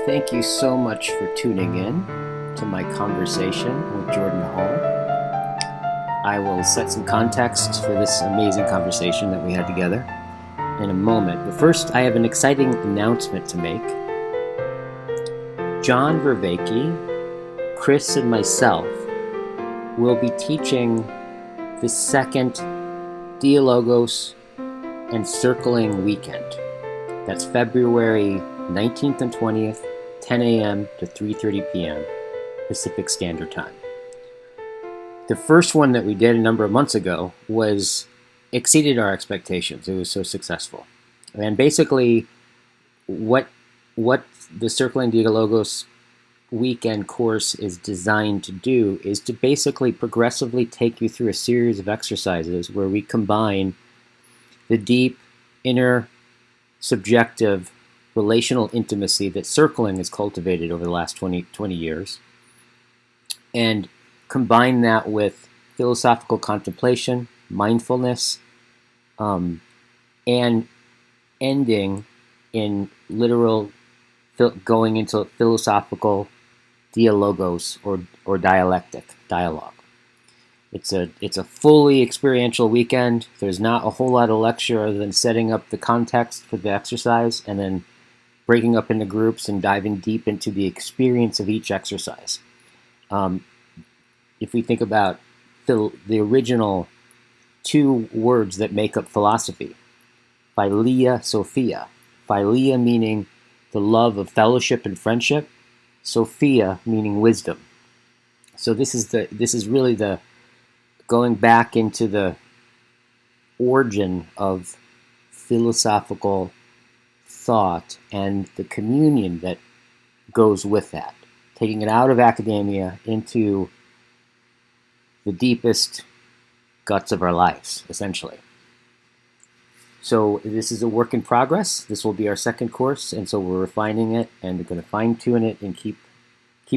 Thank you so much for tuning in to my conversation with Jordan Hall. I will set some context for this amazing conversation that we had together in a moment. But first, I have an exciting announcement to make. John Vervaeke, Chris, and myself will be teaching the second Dialogos and Circling weekend. That's February 19th and 20th, 10 a.m. to 3:30 p.m. Pacific Standard Time. The first one that we did a number of months ago exceeded our expectations. It was so successful. And basically, what the Circling Dialogos weekend course is designed to do is to basically progressively take you through a series of exercises where we combine the deep, inner, subjective, relational intimacy that circling has cultivated over the last 20 years, and combine that with philosophical contemplation, mindfulness, and ending in literal going into philosophical dialogos or dialogue. It's a fully experiential weekend. There's not a whole lot of lecture other than setting up the context for the exercise and then breaking up into groups and diving deep into the experience of each exercise. If we think about the original two words that make up philosophy, philia, sophia. Philia meaning the love of fellowship and friendship, sophia meaning wisdom. So this is really the going back into the origin of philosophical thought and the communion that goes with that, taking it out of academia into the deepest guts of our lives, essentially. So this is a work in progress. This will be our second course, and so we're refining it and we're going to fine-tune it and keep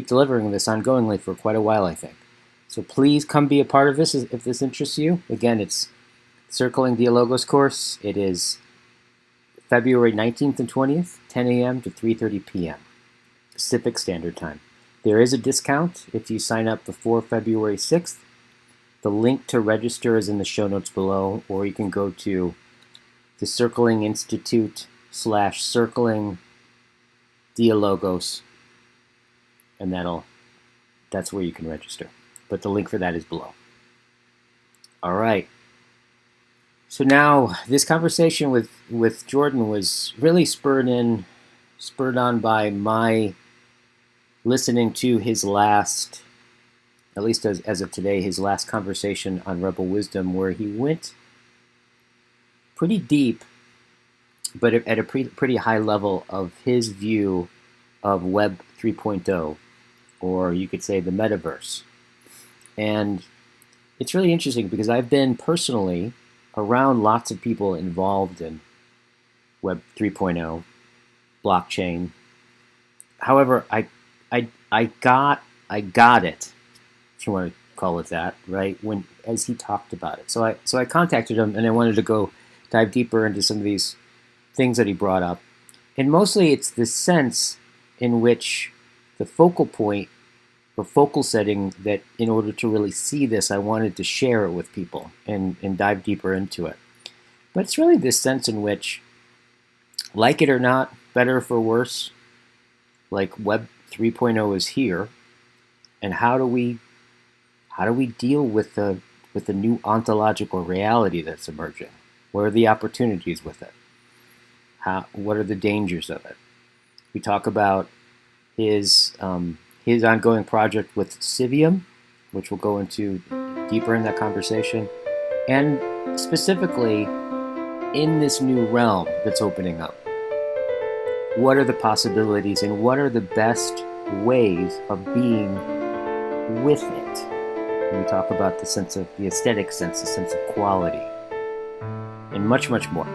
delivering this ongoingly for quite a while, I think. So please come be a part of this if this interests you. Again, it's Circling Dialogos course. It is February 19th and 20th, 10 a.m. to 3:30 p.m. Pacific Standard Time. There is a discount if you sign up before February 6th. The link to register is in the show notes below, or you can go to the Circling Institute /Circling Dialogos, and that's where you can register. But the link for that is below. All right. So now this conversation with Jordan was really spurred on by my listening to his last, at least as of today, his last conversation on Rebel Wisdom, where he went pretty deep, but at a pretty high level of his view of Web 3.0, or you could say the metaverse. And it's really interesting because I've been personally around lots of people involved in Web 3.0, blockchain. However, I got it, if you want to call it that, right? As he talked about it. So I contacted him and I wanted to go dive deeper into some of these things that he brought up. And mostly it's the sense in which the focal point or focal setting that in order to really see this, I wanted to share it with people and dive deeper into it. But it's really this sense in which, like it or not, better for worse, like Web 3.0 is here, and how do we deal with the new ontological reality that's emerging? What are the opportunities with it? What are the dangers of it? We talk about his ongoing project with Civium, which we'll go into deeper in that conversation, and specifically in this new realm that's opening up. What are the possibilities and what are the best ways of being with it? And we talk about the aesthetic sense, the sense of quality, and much, much more.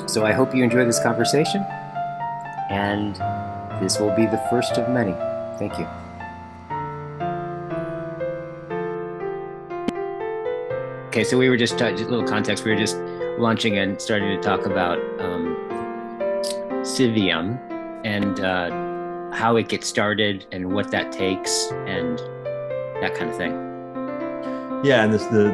So I hope you enjoy this conversation, and this will be the first of many. Thank you. Okay, so we were just a little context. We were just launching and starting to talk about Civium, and how it gets started and what that takes and that kind of thing. Yeah, and this the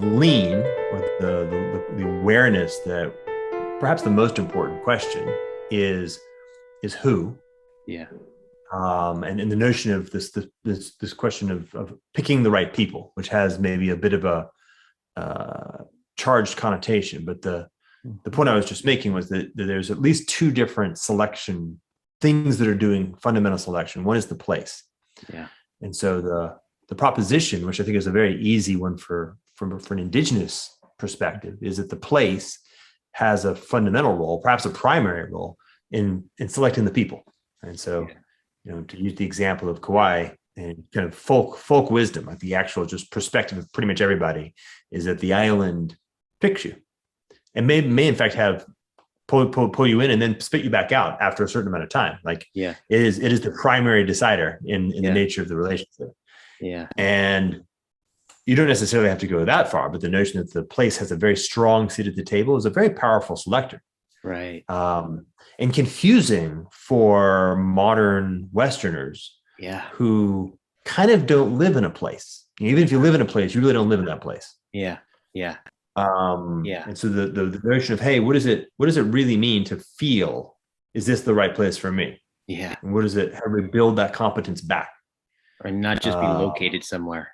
lean, or the awareness that perhaps the most important question is who. Yeah. And the notion of this question of picking the right people, which has maybe a bit of a charged connotation, but the point I was just making was that there's at least two different selection things that are doing fundamental selection. One is the place. Yeah. And so the proposition, which I think is a very easy one for an indigenous perspective, is that the place has a fundamental role, perhaps a primary role in selecting the people. And so, to use the example of Kauai and kind of folk wisdom, like the actual just perspective of pretty much everybody, is that the island picks you and may in fact have pull you in and then spit you back out after a certain amount of time. Like, it is the primary decider in the nature of the relationship. Yeah. And you don't necessarily have to go that far, but the notion that the place has a very strong seat at the table is a very powerful selector. Right. And confusing for modern Westerners who kind of don't live in a place. Even if you live in a place, you really don't live in that place. Yeah. Yeah. And so the notion of, hey, what does it really mean to feel? Is this the right place for me? Yeah. And how do we build that competence back? Or not just be located somewhere.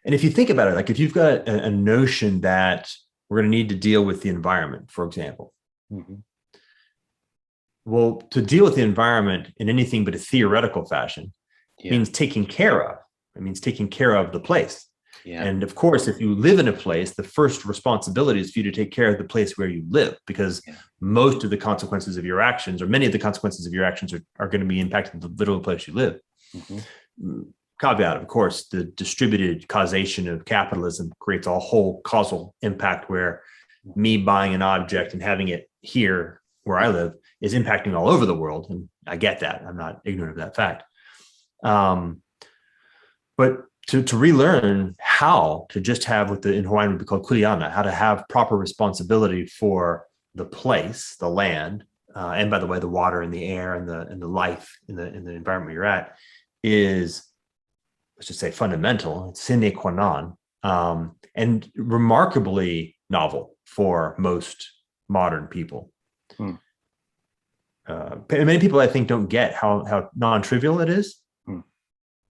And if you think about it, like if you've got a notion that we're going to need to deal with the environment, for example. Mm-hmm. Well, to deal with the environment in anything but a theoretical fashion means taking care of. It means taking care of the place. Yeah. And of course, if you live in a place, the first responsibility is for you to take care of the place where you live, because most of the consequences of your actions, or many of the consequences of your actions, are going to be impacting the literal place you live. Mm-hmm. Caveat, of course, the distributed causation of capitalism creates a whole causal impact where me buying an object and having it here where I live is impacting all over the world. And I get that. I'm not ignorant of that fact. But to relearn how to just have what in Hawaiian would be called kuleana, how to have proper responsibility for the place, the land, and by the way, the water and the air and the life in the environment you're at, is, let's just say, fundamental. It's sine qua non, and remarkably novel for most modern people. Many people, I think, don't get how non-trivial it is.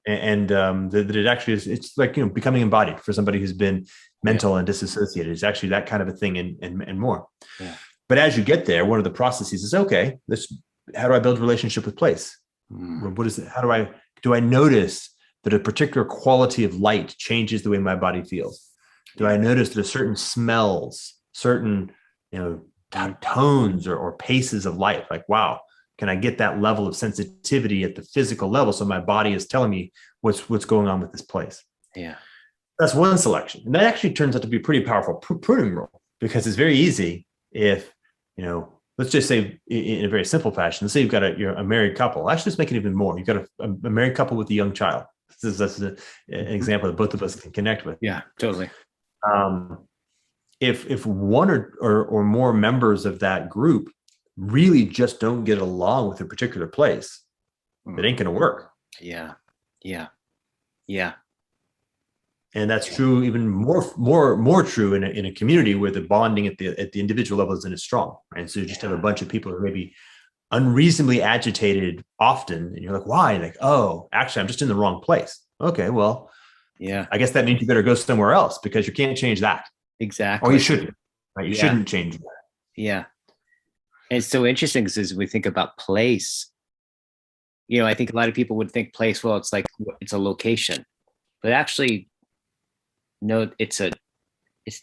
And that it actually is. It's like, becoming embodied for somebody who's been mental and disassociated. It's actually that kind of a thing and more. Yeah. But as you get there, one of the processes is, okay, how do I build a relationship with place? What is it? How do I notice that a particular quality of light changes the way my body feels? Do I notice that certain smells, certain tones or paces of life, like, wow, can I get that level of sensitivity at the physical level so my body is telling me what's going on with this place? Yeah, that's one selection, and that actually turns out to be a pretty powerful pruning rule, because it's very easy if let's just say, in a very simple fashion, let's say you've got a married couple. Actually, let's make it even more. You've got a married couple with a young child. That's an example that both of us can connect with. Yeah, totally. If one or more members of that group really just don't get along with a particular place, it ain't going to work. Yeah. And that's true, even more true in a community where the bonding at the individual level isn't as strong. Right? So you just have a bunch of people who are maybe unreasonably agitated often, and you're like, why? Like, oh, actually, I'm just in the wrong place. Okay, well, I guess that means you better go somewhere else, because you can't change that. Exactly. Or you shouldn't. Right? You shouldn't change that. Yeah. And it's so interesting, because as we think about place, I think a lot of people would think place, well, it's like, it's a location, but actually, no, it's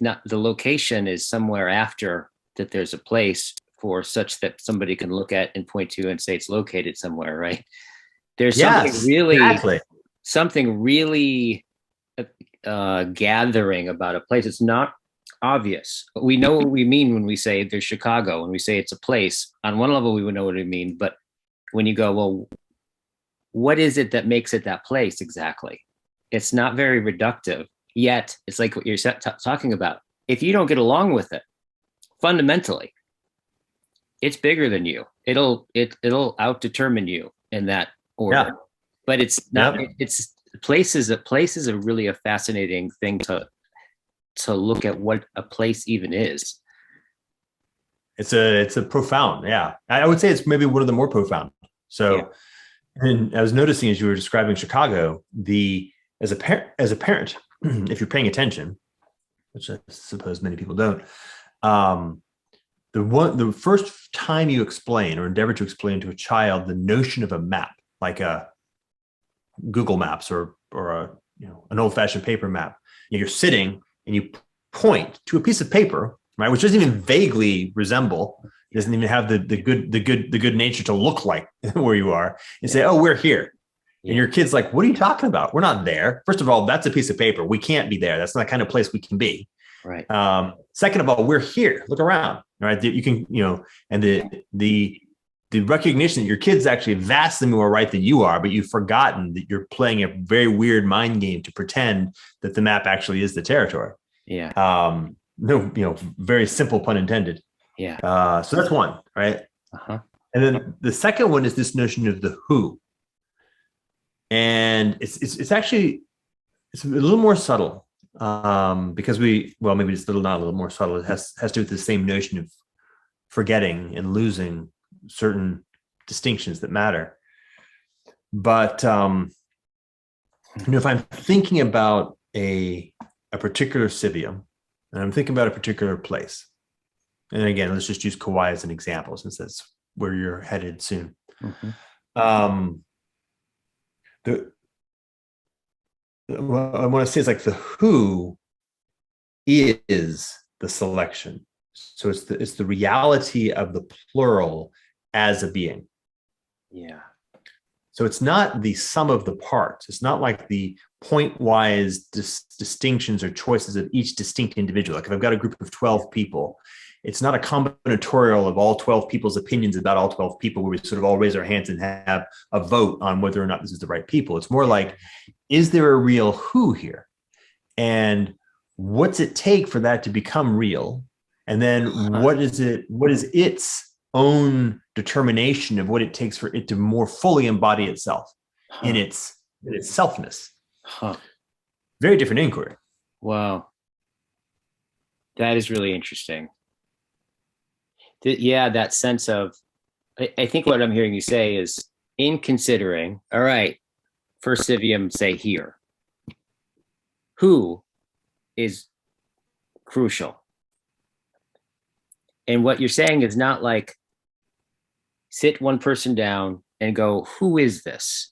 not. The location is somewhere after that. There's a place for such that somebody can look at and point to and say it's located somewhere, right? There's something really gathering about a place. It's not obvious. We know what we mean when we say there's Chicago, when we say it's a place. On one level, we would know what we mean, but when you go, well, what is it that makes it that place exactly? It's not very reductive. Yet, it's like what you're talking about. If you don't get along with it, fundamentally, it's bigger than you. It'll outdetermine you in that order. Yeah. But it's not. Yep. It's place is a really a fascinating thing to look at what a place even is. It's a profound. Yeah. I would say it's maybe one of the more profound. So, Yeah. and I was noticing as you were describing Chicago, as a parent, if you're paying attention, which I suppose many people don't, the first time you explain or endeavor to explain to a child the notion of a map, like a Google Maps or a an old-fashioned paper map, you're sitting and you point to a piece of paper, right, which doesn't even vaguely resemble, doesn't even have the good nature to look like where you are, and say, "Oh, we're here." And your kid's like, "What are you talking about? We're not there." First of all, that's a piece of paper. We can't be there. That's not the kind of place we can be. Right. Second of all, we're here. Look around. Right. You can, and the recognition that your kid's actually vastly more right than you are, but you've forgotten that you're playing a very weird mind game to pretend that the map actually is the territory. Yeah. No, very simple pun intended. Yeah. So that's one, right? Uh-huh. And then the second one is this notion of the who. And it's actually a little more subtle, because maybe it's not a little more subtle. It has to do with the same notion of forgetting and losing certain distinctions that matter. But if I'm thinking about a particular civium, and I'm thinking about a particular place, and again, let's just use Kauai as an example, since that's where you're headed soon. Mm-hmm. What I want to say is, like, the who is the selection. So it's the reality of the plural as a being. Yeah. So it's not the sum of the parts. It's not like the point-wise distinctions or choices of each distinct individual. Like if I've got a group of 12 people, it's not a combinatorial of all 12 people's opinions about all 12 people where we sort of all raise our hands and have a vote on whether or not this is the right people. It's more like, is there a real who here? And what's it take for that to become real? And then what is its own determination of what it takes for it to more fully embody itself in its selfness? Very different inquiry. Wow. That is really interesting. Yeah, that sense of, I think what I'm hearing you say is, in considering, all right, first civium, say here, who is crucial. And what you're saying is not like sit one person down and go, who is this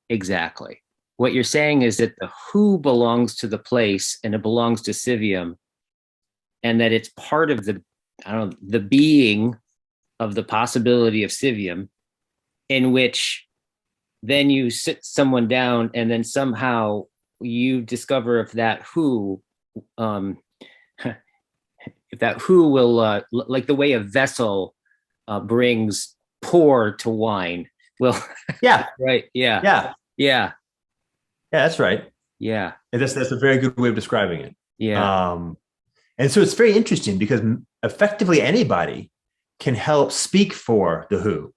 exactly? What you're saying is that the who belongs to the place and it belongs to civium, and that it's part of the being of the possibility of civium, in which then you sit someone down and then somehow you discover if that who will, like the way a vessel brings pour to wine. Well, yeah, right. Yeah. Yeah. Yeah. Yeah, that's right. Yeah. And that's a very good way of describing it. Yeah. And so it's very interesting because effectively anybody can help speak for the who.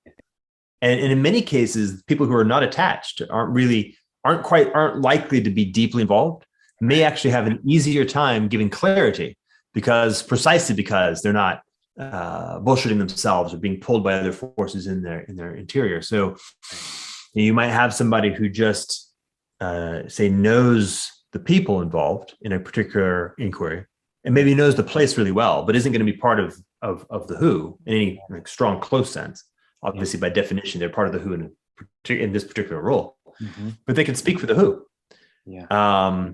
And in many cases, people who are not attached aren't likely to be deeply involved, may actually have an easier time giving clarity precisely because they're not bullshitting themselves or being pulled by other forces in their interior. So you might have somebody who just say knows the people involved in a particular inquiry and maybe knows the place really well, but isn't going to be part of the who in any strong, close sense. Obviously, by definition, they're part of the who in this particular role, but they can speak for the who. Yeah.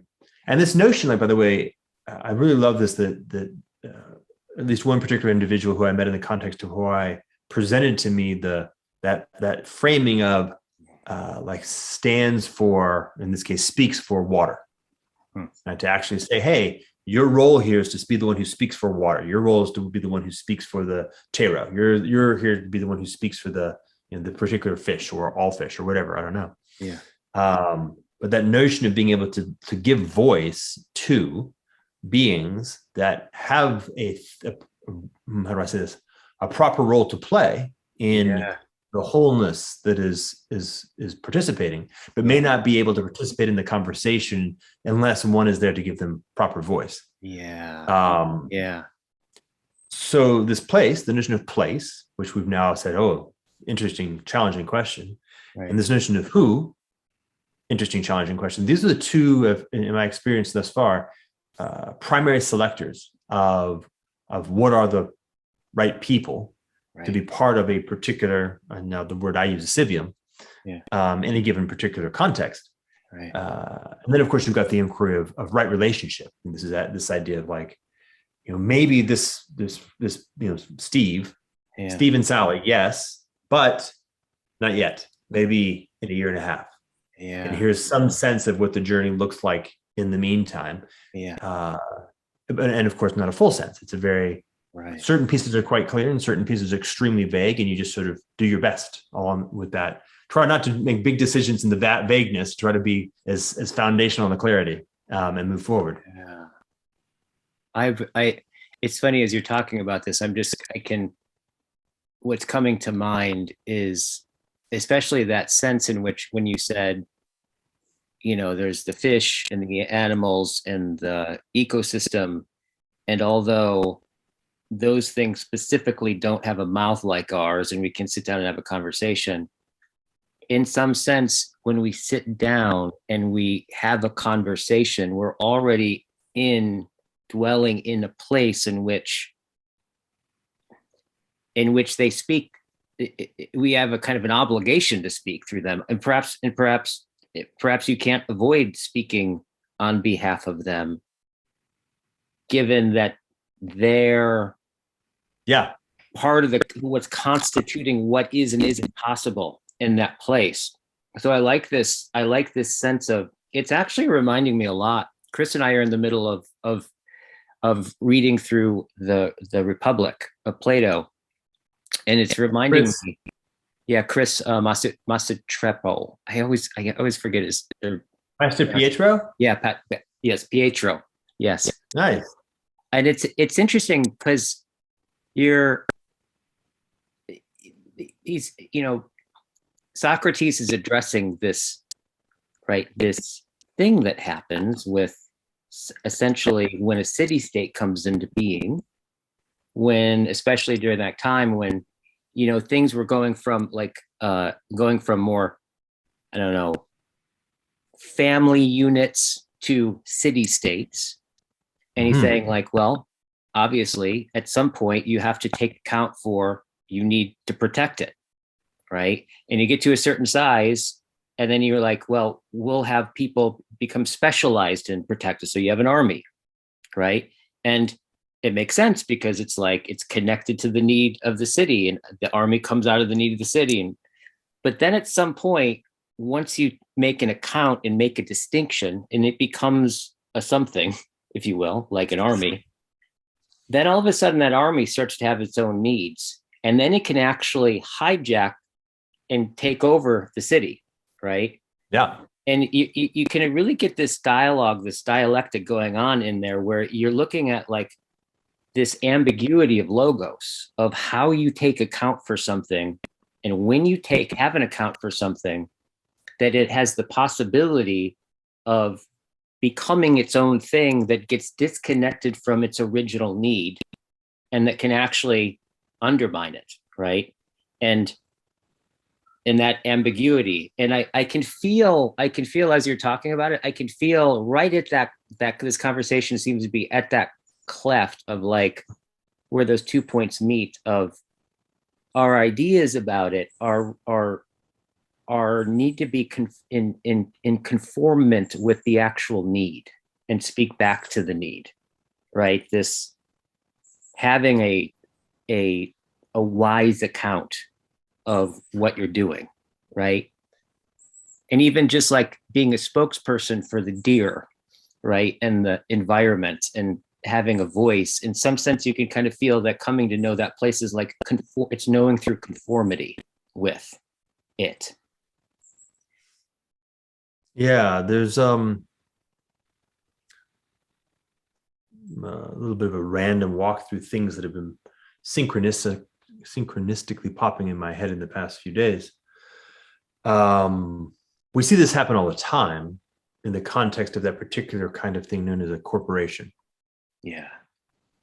And this notion, like, by the way, I really love this, that at least one particular individual who I met in the context of Hawaii presented to me that framing of like stands for, in this case, speaks for water. And to actually say, hey, your role here is to be the one who speaks for water. Your role is to be the one who speaks for the taro. You're here to be the one who speaks for the particular fish or all fish or whatever. I don't know. Yeah. But that notion of being able to give voice to beings that have how do I say this? a proper role to play in Yeah. the wholeness that is participating, but may not be able to participate in the conversation unless one is there to give them proper voice. Yeah. Um, Yeah. so this place, the notion of place, which we've now said, oh, interesting, challenging question, Right. and this notion of who, interesting, challenging question. These are the two, in my experience thus far, primary selectors of what are the right people to be part of a particular, and now the word I use is civium, in a given particular context. Right. And then, of course, you've got the inquiry of right relationship. And this is this idea of like, maybe this Steve and Sally, yes, but not yet. Maybe in a year and a half. Yeah. And here's some sense of what the journey looks like in the meantime. Yeah. And of course, not a full sense. It's a very certain pieces are quite clear and certain pieces are extremely vague, and you just sort of do your best along with that. Try not to make big decisions in the vagueness. Try to be as foundational in the clarity, and move forward. Yeah. It's funny as you're talking about this, what's coming to mind is especially that sense in which when you said, there's the fish and the animals and the ecosystem. And although those things specifically don't have a mouth like ours and we can sit down and have a conversation, in some sense, when we sit down and we have a conversation, we're already dwelling in a place in which they speak. We have a kind of an obligation to speak through them, and perhaps you can't avoid speaking on behalf of them, given that they're part of what's constituting what is and isn't possible in that place. So I like this sense of, it's actually reminding me a lot. Chris and I are in the middle of reading through the Republic of Plato, and it's reminding me. Yeah, Chris Mastropietro. I always forget his. Mastropietro. Yeah, yes, Pietro. Yes. Nice. And it's interesting because Socrates is addressing this thing that happens with essentially when a city-state comes into being, especially during that time when things were going from more, I don't know, family units to city-states. And he's saying like, well, obviously at some point you have to take account for, you need to protect it, right? And you get to a certain size and then you're like, well, we'll have people become specialized in protected. So you have an army, right? And it makes sense because it's like, it's connected to the need of the city, and the army comes out of the need of the city. But then at some point, once you make an account and make a distinction and it becomes a something, if you will, like an army, then all of a sudden that army starts to have its own needs. And then it can actually hijack and take over the city, right? Yeah. And you can really get this dialogue, this dialectic going on in there where you're looking at like this ambiguity of logos, of how you take account for something. And when you have an account for something, that it has the possibility of becoming its own thing that gets disconnected from its original need and that can actually undermine it, right? And in that ambiguity. And I can feel as you're talking about it, I can feel right at that this conversation seems to be at that cleft of like where those 2 points meet, of our ideas about it are need to be in conformment with the actual need and speak back to the need, right? This having a wise account of what you're doing, right? And even just like being a spokesperson for the deer, right? And the environment and having a voice, in some sense, you can kind of feel that coming to know that place is like, it's knowing through conformity with it. Yeah, there's a little bit of a random walk through things that have been synchronistic synchronistically popping in my head in the past few days. We see this happen all the time in the context of that particular kind of thing known as a corporation. Yeah.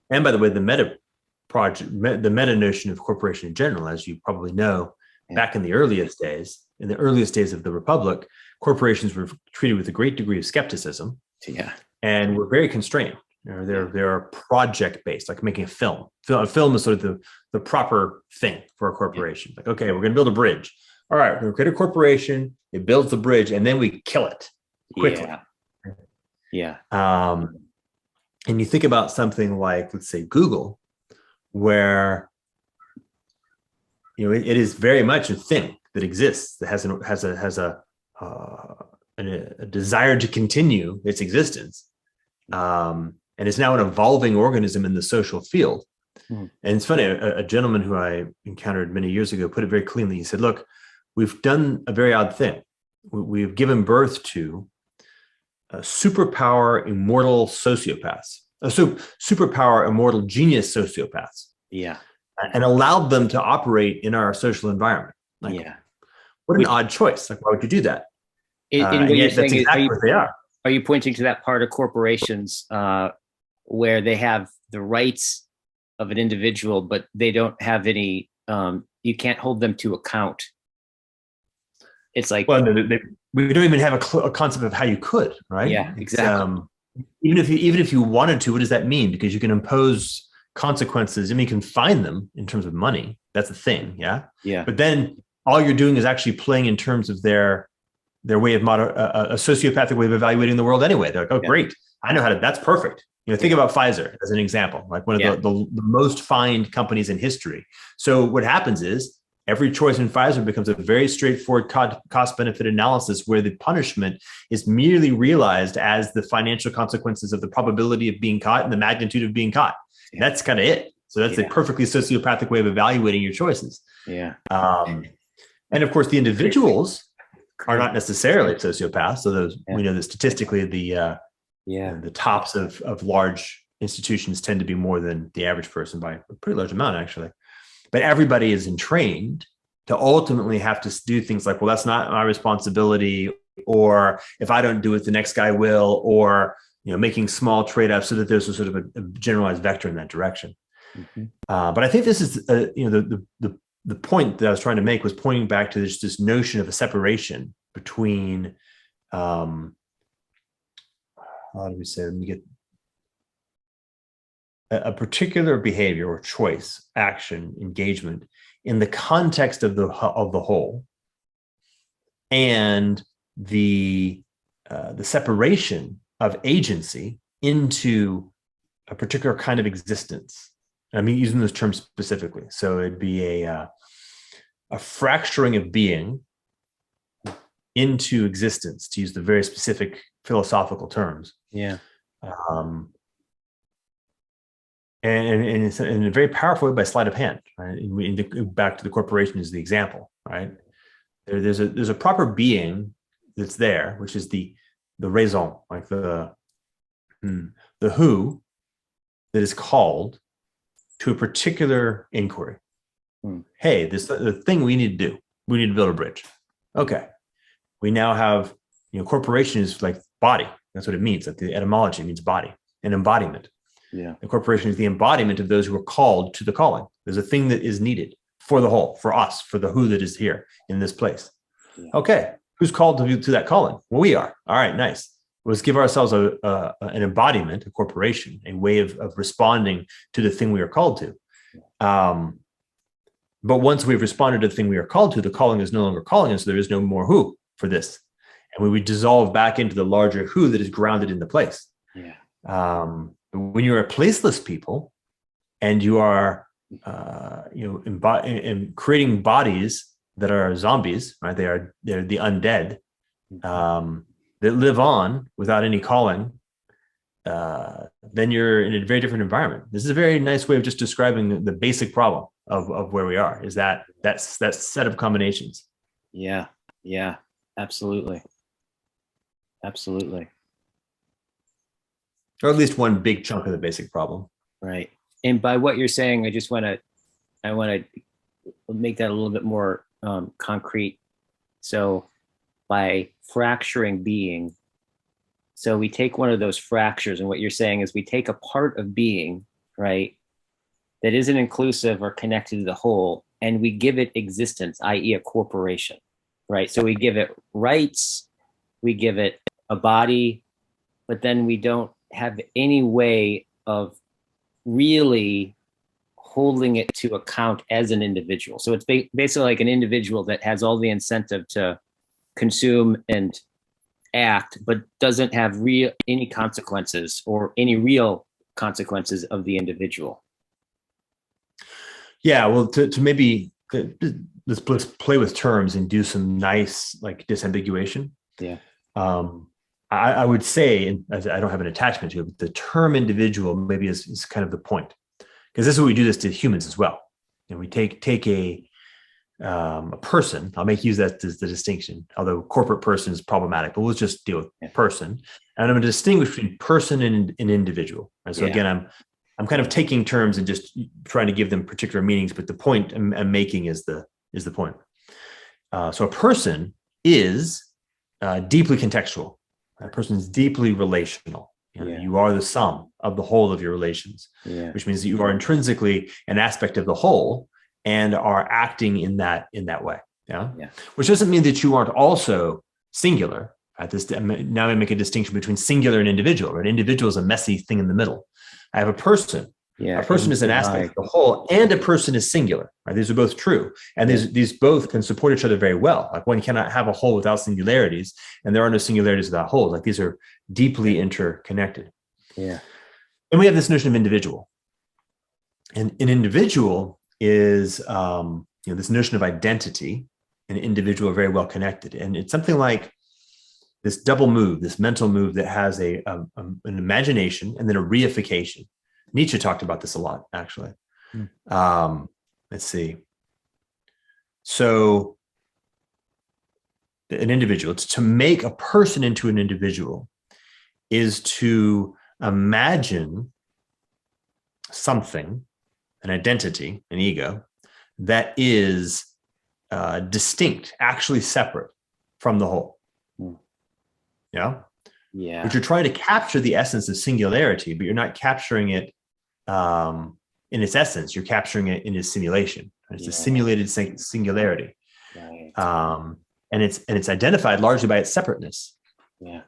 And by the way, the meta notion of corporation in general, as you probably know, back in the earliest days of the Republic, corporations were treated with a great degree of skepticism. Yeah. And were very constrained. They're project-based, like making a film. A film is sort of the proper thing for a corporation. Like, okay, we're going to build a bridge. All right, we're going to create a corporation. It builds the bridge, and then we kill it quickly. Yeah. And you think about something like, let's say, Google, where it is very much a thing that exists, that has a desire to continue its existence, and is now an evolving organism in the social field. And it's funny, a gentleman who I encountered many years ago put it very cleanly. He said, look, we've done a very odd thing. We've given birth to a superpower immortal sociopaths, superpower immortal genius sociopaths, and allowed them to operate in our social environment. What an odd choice. Like, why would you do that? And yet that's exactly what they are. Are you pointing to that part of corporations where they have the rights of an individual, but they don't have any, you can't hold them to account? It's like, well, we don't even have a concept of how you could, right? Yeah, exactly. Even if you wanted to, what does that mean? Because you can impose consequences. I mean, you can fine them in terms of money. That's the thing. Yeah. But then all you're doing is actually playing in terms of their way of a sociopathic way of evaluating the world anyway. They're like, oh, great. I know how to, that's perfect. Think about Pfizer as an example, like one of the most fined companies in history. So what happens is every choice in Pfizer becomes a very straightforward cost benefit analysis where the punishment is merely realized as the financial consequences of the probability of being caught and the magnitude of being caught. That's kind of it. So that's a perfectly sociopathic way of evaluating your choices. And of course, the individuals are not necessarily sociopaths. So those we know that statistically the tops of large institutions tend to be more than the average person by a pretty large amount, actually. But everybody is entrained to ultimately have to do things like, well, that's not my responsibility, or if I don't do it, the next guy will, or making small trade-offs so that there's a sort of a generalized vector in that direction. But I think this is the point that I was trying to make was pointing back to this notion of a separation between how do we say? Let me get a particular behavior or choice, action, engagement in the context of the whole, and the separation of agency into a particular kind of existence. I mean, using those terms specifically. So it'd be a fracturing of being into existence, to use the very specific philosophical terms. And it's in a very powerful way by sleight of hand, right? And back to the corporation is the example, right? There's a proper being that's there, which is the raison, like the who that is called to a particular inquiry. Hey, the thing we need to do. We need to build a bridge. Okay, we now have corporation is like body. That's what it means. Like the etymology means body, an embodiment. The corporation is the embodiment of those who are called to the calling. There's a thing that is needed for the whole, for us, for the who that is here in this place. Okay, who's called to that calling? Well, we are. All right, nice. Let's give ourselves an embodiment, a corporation, a way of responding to the thing we are called to. But once we've responded to the thing we are called to, the calling is no longer calling us. So there is no more who for this. And we dissolve back into the larger who that is grounded in the place. When you're a placeless people and you are, creating bodies that are zombies, right? They're the undead that live on without any calling. Then you're in a very different environment. This is a very nice way of just describing the basic problem of where we are. Is that set of combinations? Yeah, absolutely. Or at least one big chunk of the basic problem. Right. And by what you're saying, I want to make that a little bit more concrete. So by fracturing being, so we take one of those fractures, and what you're saying is we take a part of being, right, that isn't inclusive or connected to the whole, and we give it existence, i.e., a corporation, right? So we give it rights, we give it a body, but then we don't have any way of really holding it to account as an individual. So it's basically like an individual that has all the incentive to consume and act, but doesn't have any consequences or any real consequences of the individual. Yeah, well, to maybe let's play with terms and do some nice like disambiguation. Yeah. I would say, and I don't have an attachment to it, but the term individual maybe is kind of the point, because this is what we do this to humans as well. And we take a person. I'll use that as the distinction, although corporate person is problematic, but we'll just deal with person. And I'm going to distinguish between person and an individual. And so again, I'm kind of taking terms and just trying to give them particular meanings, but the point I'm making is the point. So a person is deeply contextual. A person is deeply relational. You are the sum of the whole of your relations, which means that you are intrinsically an aspect of the whole and are acting in that way. Which doesn't mean that you aren't also singular. Now I make a distinction between singular and individual. Right? Individual is a messy thing in the middle. I have a person. A person is an aspect of the whole, and a person is singular. Right? These are both true, and these both can support each other very well. Like one cannot have a whole without singularities, and there are no singularities without wholes. Like these are deeply interconnected. Yeah. And we have this notion of individual, and an individual is this notion of identity. An individual are very well connected, and it's something like this double move, this mental move that has an imagination and then a reification. Nietzsche talked about this a lot, actually. Let's see. So an individual, to make a person into an individual is to imagine something, an identity, an ego, that is distinct, actually separate from the whole. Yeah. But you're trying to capture the essence of singularity, but you're not capturing it in its essence. You're capturing it in its simulation. It's a simulated singularity, and it's identified largely by its separateness. Yeah.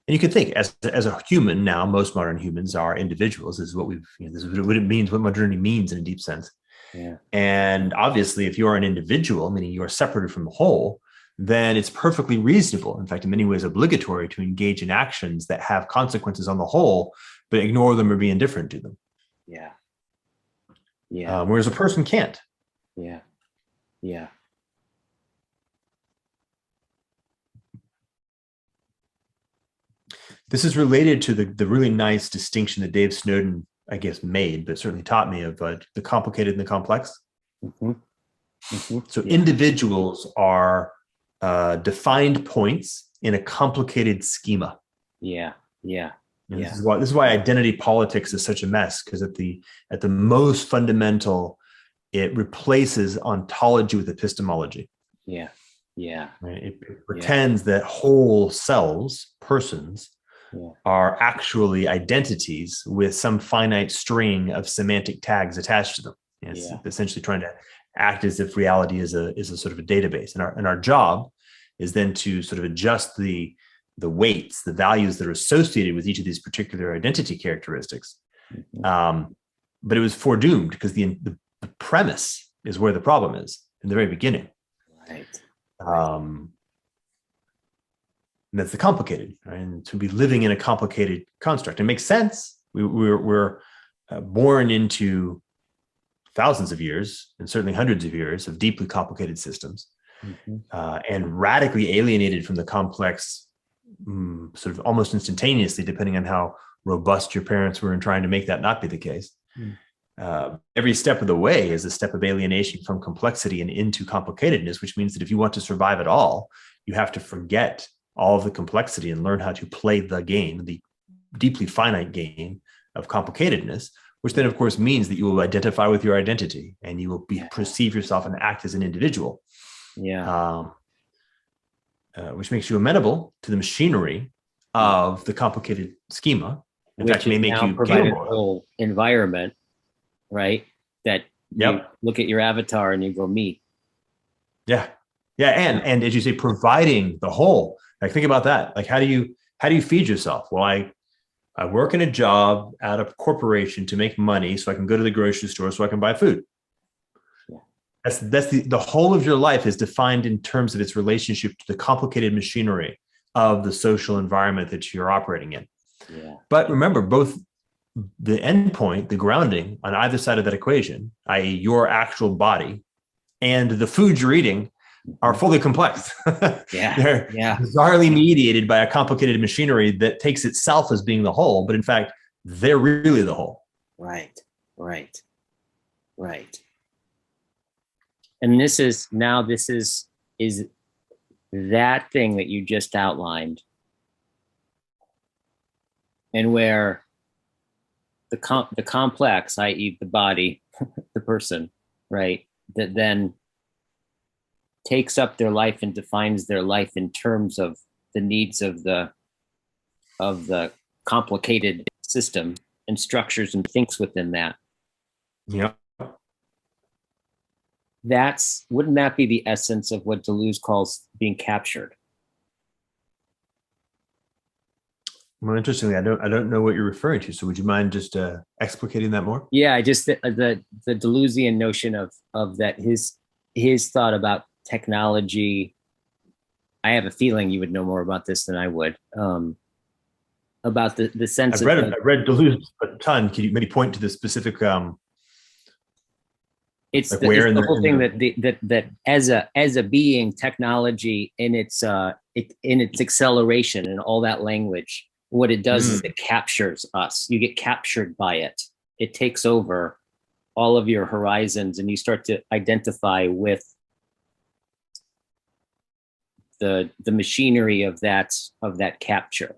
And you can think as a human now, most modern humans are individuals. This is what this is what it means, what modernity means in a deep sense. Yeah. And obviously, if you are an individual, meaning you are separated from the whole, then it's perfectly reasonable, in fact, in many ways obligatory, to engage in actions that have consequences on the whole, but ignore them or be indifferent to them. Yeah. Yeah. Whereas a person can't. Yeah. Yeah. This is related to the really nice distinction that Dave Snowden, I guess, made, but certainly taught me of the complicated and the complex. Mm-hmm. Mm-hmm. So individuals are defined points in a complicated schema. Yeah. Yeah. And this is why identity politics is such a mess, because at the most fundamental, it replaces ontology with epistemology. Yeah. Yeah. Right? It pretends that whole selves, persons, are actually identities with some finite string of semantic tags attached to them. It's essentially trying to act as if reality is a sort of a database, and our job is then to sort of adjust the weights, the values that are associated with each of these particular identity characteristics. Mm-hmm. But it was foredoomed because the premise is where the problem is in the very beginning. Right. And that's the complicated, right? And to be living in a complicated construct. It makes sense. We're born into thousands of years, and certainly hundreds of years, of deeply complicated systems, and radically alienated from the complex, sort of almost instantaneously, depending on how robust your parents were in trying to make that not be the case. Every step of the way is a step of alienation from complexity and into complicatedness, which means that if you want to survive at all, you have to forget all of the complexity and learn how to play the game, the deeply finite game of complicatedness, which then of course means that you will identify with your identity and you will perceive yourself and act as an individual. Yeah. Which makes you amenable to the machinery of the complicated schema. In Which fact, may is make now you provided a capable. whole environment, right? That you look at your avatar and you go meet. Yeah. And as you say, providing the whole, like, think about that. Like, how do you feed yourself? Well, I work in a job at a corporation to make money so I can go to the grocery store so I can buy food. Yeah. That's the whole of your life is defined in terms of its relationship to the complicated machinery of the social environment that you're operating in. Yeah. But remember, both the endpoint, the grounding on either side of that equation, i.e. your actual body, and the food you're eating are fully complex. They're bizarrely mediated by a complicated machinery that takes itself as being the whole, but in fact, they're really the whole. Right. And this is that thing that you just outlined, and where the complex, i.e. the body, the person, right, that then takes up their life and defines their life in terms of the needs of the complicated system and structures and thinks within that. Yeah. Wouldn't that be the essence of what Deleuze calls being captured? Well, interestingly, I don't know what you're referring to. So would you mind just explicating that more? Yeah, just the Deleuzian notion of that his thought about technology. I have a feeling you would know more about this than I would. About the sense I've read Deleuze a ton. Can you maybe point to the specific? It's like the whole thing that as a being, technology in its acceleration and all that language, what it does is it captures us. You get captured by it. It takes over all of your horizons, and you start to identify with the machinery of that capture.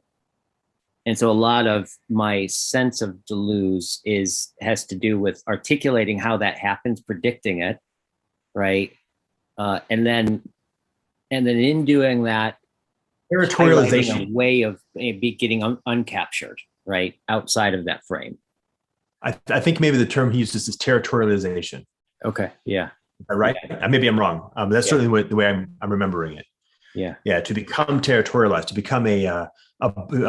And so a lot of my sense of Deleuze has to do with articulating how that happens, predicting it, right? And then in doing that, territorialization, a way of getting uncaptured, right, outside of that frame. I think maybe the term he uses is territorialization. Okay, yeah. Is that right? Yeah. Maybe I'm wrong. That's certainly the way I'm remembering it. Yeah. To become territorialized, to become a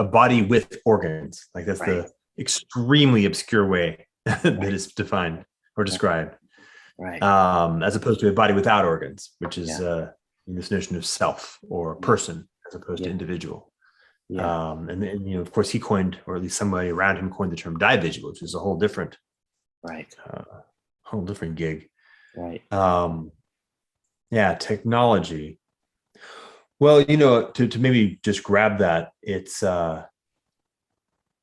body with organs. Like that's the extremely obscure way that is defined or described. Right. As opposed to a body without organs, which is this notion of self or person as opposed to individual. Yeah. And then, of course, he coined, or at least somebody around him coined the term dividual, which is a whole different, gig. Right. Technology. Well, to maybe just grab that, it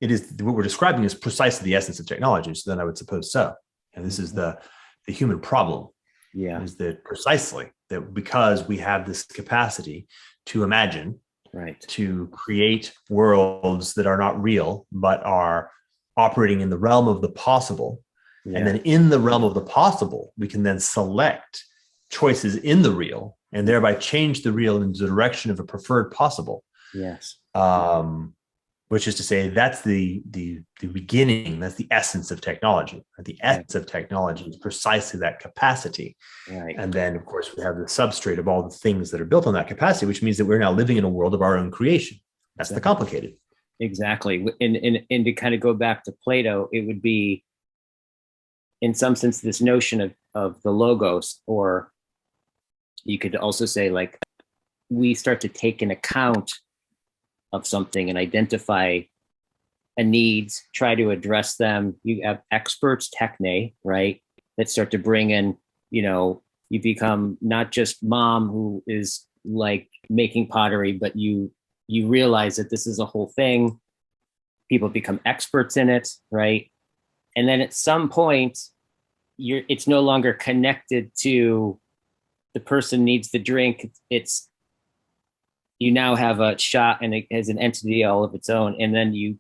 is what we're describing is precisely the essence of technology. So then I would suppose so. And this is the human problem. Yeah. Is that precisely that because we have this capacity to imagine, to create worlds that are not real, but are operating in the realm of the possible. Yeah. And then in the realm of the possible, we can then select choices in the real and thereby change the real in the direction of a preferred possible. Yes. Which is to say, that's the beginning, that's the essence of technology. The essence of technology is precisely that capacity. Right. And then, of course, we have the substrate of all the things that are built on that capacity, which means that we're now living in a world of our own creation. That's the complicated. Exactly. And to kind of go back to Plato, it would be, in some sense, this notion of the logos, or you could also say, like, we start to take an account of something and identify a needs, try to address them. You have experts, techne, right, that start to bring in, you become not just mom who is like making pottery, but you realize that this is a whole thing. People become experts in it, right? And then at some point, it's no longer connected to the person needs the drink. You now have a shot and it has an entity all of its own. And then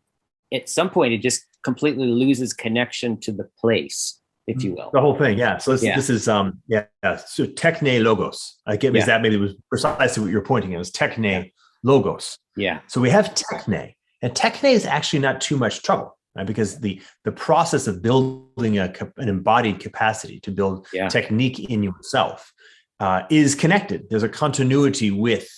at some point, it just completely loses connection to the place, if you will. The whole thing, yeah. So Yeah. this is So techne logos. I get Yeah. that maybe was precisely what you're pointing at. It was techne logos. Yeah. So we have techne, and techne is actually not too much trouble, right? Because the process of building an embodied capacity to build technique in yourself is connected. There's a continuity with,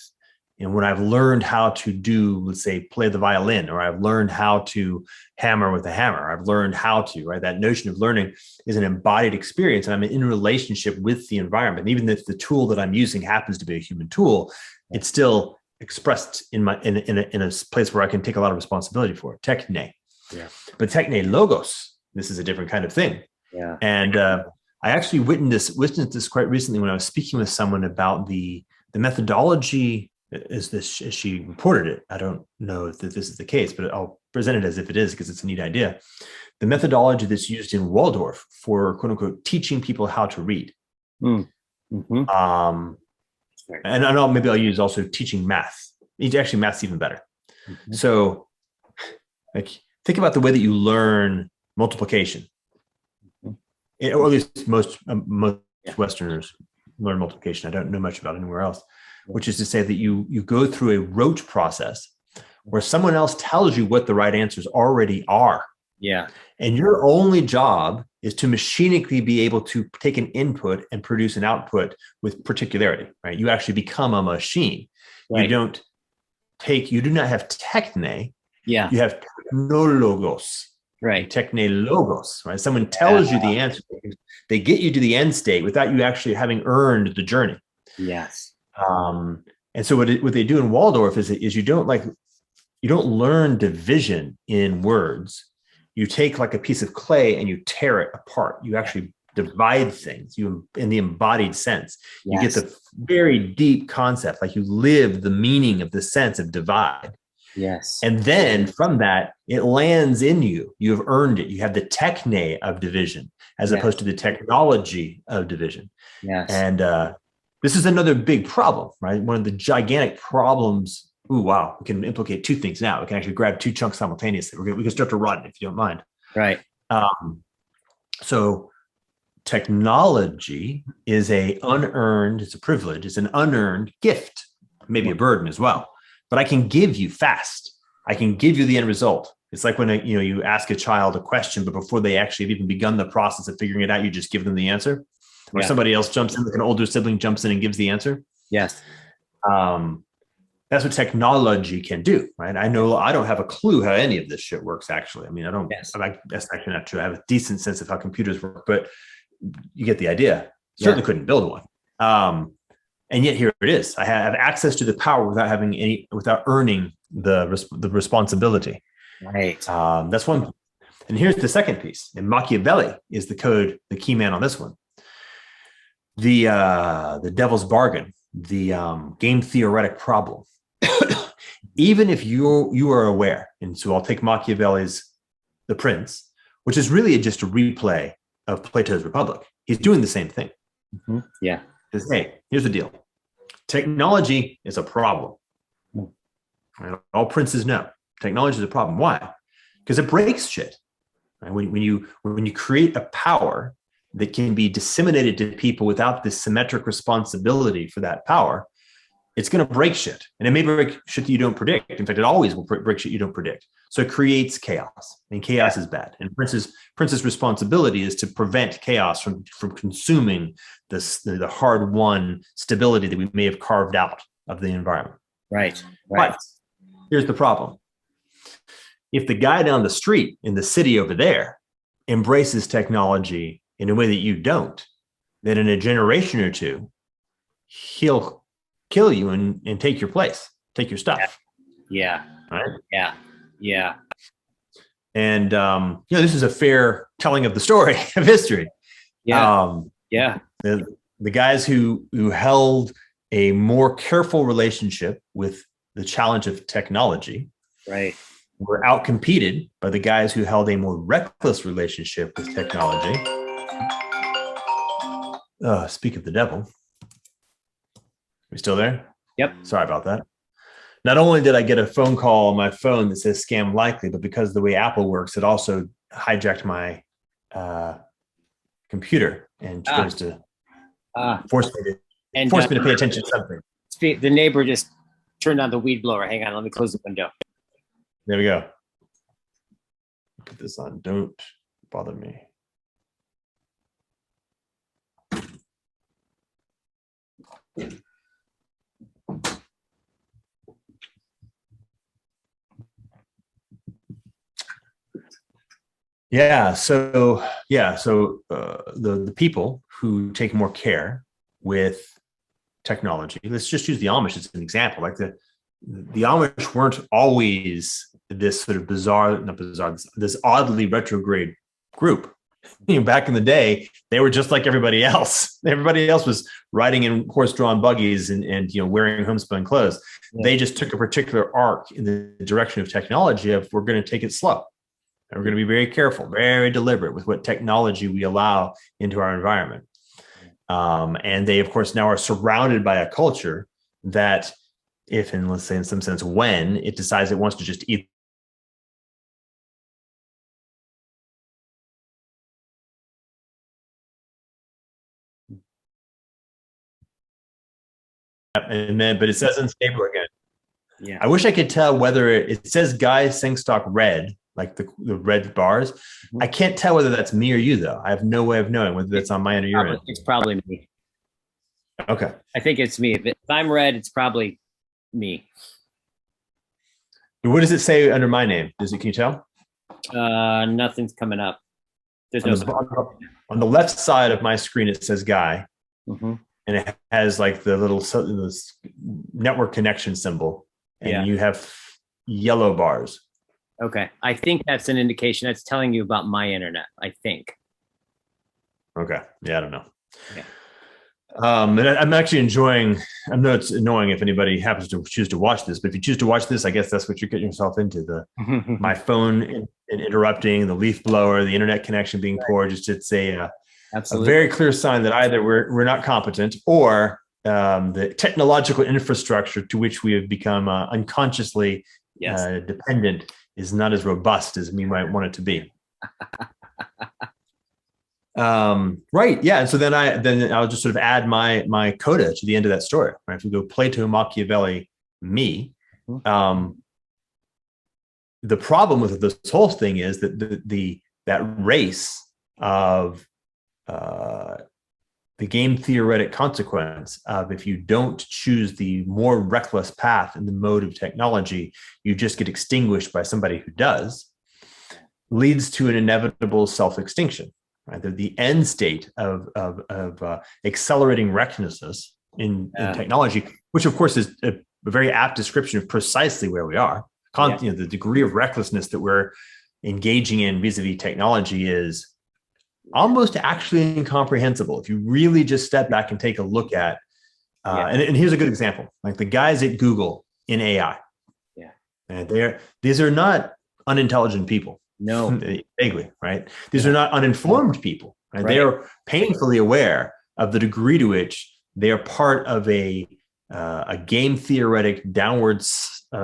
when I've learned how to do, let's say, play the violin, or I've learned how to hammer with a hammer, I've learned how to, right? That notion of learning is an embodied experience, and I'm in relationship with the environment. Even if the tool that I'm using happens to be a human tool, it's still expressed in a place where I can take a lot of responsibility for it. Techne. Yeah. But techne logos, this is a different kind of thing. Yeah. And I actually witnessed this quite recently when I was speaking with someone about the methodology as she reported it. I don't know if this is the case, but I'll present it as if it is, because it's a neat idea. The methodology that's used in Waldorf for, quote unquote, teaching people how to read. Mm-hmm. And I know maybe I'll use also teaching math. Actually, math's even better. Mm-hmm. So, like, think about the way that you learn multiplication, or at least most Westerners learn multiplication. I don't know much about anywhere else, which is to say that you go through a rote process where someone else tells you what the right answers already are. Yeah. And your only job is to machinically be able to take an input and produce an output with particularity, right? You actually become a machine. Right. You do not have techne. Yeah. You have technologos. Right. Technologos, right? Someone tells you the answer. They get you to the end state without you actually having earned the journey. Yes. And so what they do in Waldorf is you don't learn division in words. You take like a piece of clay and you tear it apart. You actually divide things in the embodied sense. You get the very deep concept, like you live the meaning of the sense of divide. Yes. And then from that, it lands in you. You have earned it. You have the techne of division as opposed to the technology of division. Yes. And this is another big problem, right? One of the gigantic problems. Ooh, wow. We can implicate two things now. We can actually grab two chunks simultaneously. We can start to run if you don't mind. Right. So technology is it's a privilege. It's an unearned gift, maybe a burden as well. But I can give you fast. I can give you the end result. It's like when you ask a child a question, but before they actually have even begun the process of figuring it out, you just give them the answer. Or somebody else jumps in, like an older sibling jumps in and gives the answer. Yes. That's what technology can do, right? I know I don't have a clue how any of this shit works, actually. I mean, that's actually not true. I have a decent sense of how computers work, but you get the idea. Certainly couldn't build one. And yet here it is. I have access to the power without earning the responsibility. Right. That's one. And here's the second piece. And Machiavelli is the key man on this one. The devil's bargain, the game theoretic problem. Even if you are aware, and so I'll take Machiavelli's The Prince, which is really just a replay of Plato's Republic. He's doing the same thing. Mm-hmm. Yeah. Says, hey, here's the deal. Technology is a problem. And all princes know technology is a problem. Why? Because it breaks shit. Right? When you create a power that can be disseminated to people without the symmetric responsibility for that power, it's going to break shit. And it may break shit that you don't predict. In fact, it always will break shit you don't predict. So it creates chaos, and chaos is bad. And Prince's responsibility is to prevent chaos from consuming the hard-won stability that we may have carved out of the environment. Right. But here's the problem. If the guy down the street in the city over there embraces technology in a way that you don't, then in a generation or two, he'll kill you and take your place, take your stuff. Yeah. Right? Yeah. Yeah. And this is a fair telling of the story of history. Yeah. The guys who held a more careful relationship with the challenge of technology, right, were outcompeted by the guys who held a more reckless relationship with technology. Speak of the devil. We still there? Yep. Sorry about that. not only did I get a phone call on my phone that says scam likely, but because of the way Apple works, it also hijacked my computer and tries to force me to pay attention to something. The neighbor just turned on the weed blower. Hang on, let me close the window. There we go. Put this on. Don't bother me. So the people who take more care with technology, let's just use the Amish as an example. Like the Amish weren't always this sort of this oddly retrograde group. Back in the day, they were just like everybody else. Everybody else was riding in horse-drawn buggies and wearing homespun clothes. Yeah. They just took a particular arc in the direction of technology of we're going to take it slow. And we're going to be very careful, very deliberate with what technology we allow into our environment. And they, of course, now are surrounded by a culture that if, and let's say in some sense, when it decides it wants to just eat and then, but it says unstable again. Yeah. I wish I could tell whether it says Guy Sengstock red, like the red bars. Mm-hmm. I can't tell whether that's me or you, though. I have no way of knowing whether that's on my end or your end. It's probably me. Okay. I think it's me. If I'm red, it's probably me. What does it say under my name? Can you tell? Nothing's coming up. There's on the left side of my screen, it says Guy. Mm-hmm. And it has like the little this network connection symbol. And you have yellow bars. Okay. I think that's an indication. That's telling you about my internet, I think. Okay. Yeah, I don't know. Okay. And I'm actually enjoying, I know it's annoying if anybody happens to choose to watch this, but if you choose to watch this, I guess that's what you're getting yourself into. My phone interrupting, the leaf blower, the internet connection being poor, it's a very clear sign that either we're not competent or the technological infrastructure to which we have become unconsciously dependent is not as robust as we might want it to be. Right. Yeah. And so then I'll just sort of add my coda to the end of that story. Right. If we go Plato, Machiavelli, me, the problem with this whole thing is that that race of the game theoretic consequence of if you don't choose the more reckless path in the mode of technology, you just get extinguished by somebody who does, leads to an inevitable self-extinction. Right? The end state of accelerating recklessness in technology, which of course is a very apt description of precisely where we are. The degree of recklessness that we're engaging in vis-a-vis technology is almost actually incomprehensible if you really just step back and take a look at. And here's a good example: like the guys at Google in AI. Yeah, and these are not unintelligent people. No, vaguely, right? These are not uninformed people. Right? They are painfully aware of the degree to which they are part of a game theoretic downward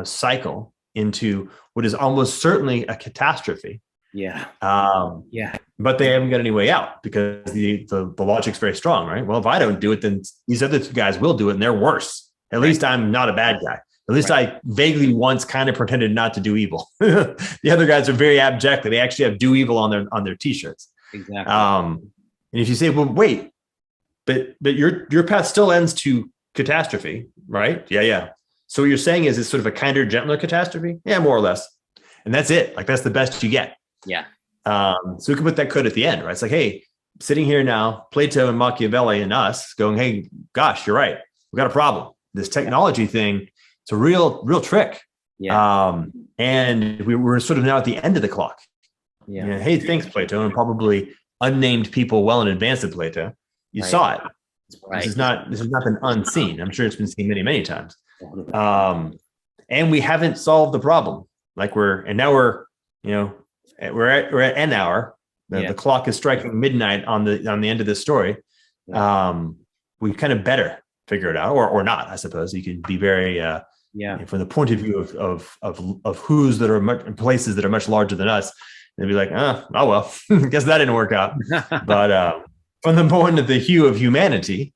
cycle into what is almost certainly a catastrophe. Yeah. But they haven't got any way out because the logic's very strong, right? Well, if I don't do it, then these other two guys will do it, and they're worse. At least I'm not a bad guy. At least I vaguely once kind of pretended not to do evil. The other guys are very abjectly. They actually have "do evil" on their t-shirts. Exactly. And if you say, "Well, wait, but your path still ends to catastrophe, right?" Yeah. So what you're saying is it's sort of a kinder, gentler catastrophe? Yeah, more or less. And that's it. Like that's the best you get. Yeah. So we can put that code at the end, right? It's like, hey, sitting here now, Plato and Machiavelli and us going, hey, gosh, you're right. We've got a problem. This technology thing, it's a real trick. Yeah. And we're sort of now at the end of the clock. Yeah. Hey, thanks, Plato, and probably unnamed people well in advance of Plato. You saw it. Right. This has not been unseen. I'm sure it's been seen many, many times. And we haven't solved the problem. We're at an hour. The clock is striking midnight on the end of this story. We kind of better figure it out, or not. I suppose you could be very Yeah. from the point of view of who's that are places that are much larger than us, they'd be like, oh well, guess that didn't work out. But from the point of the hue of humanity,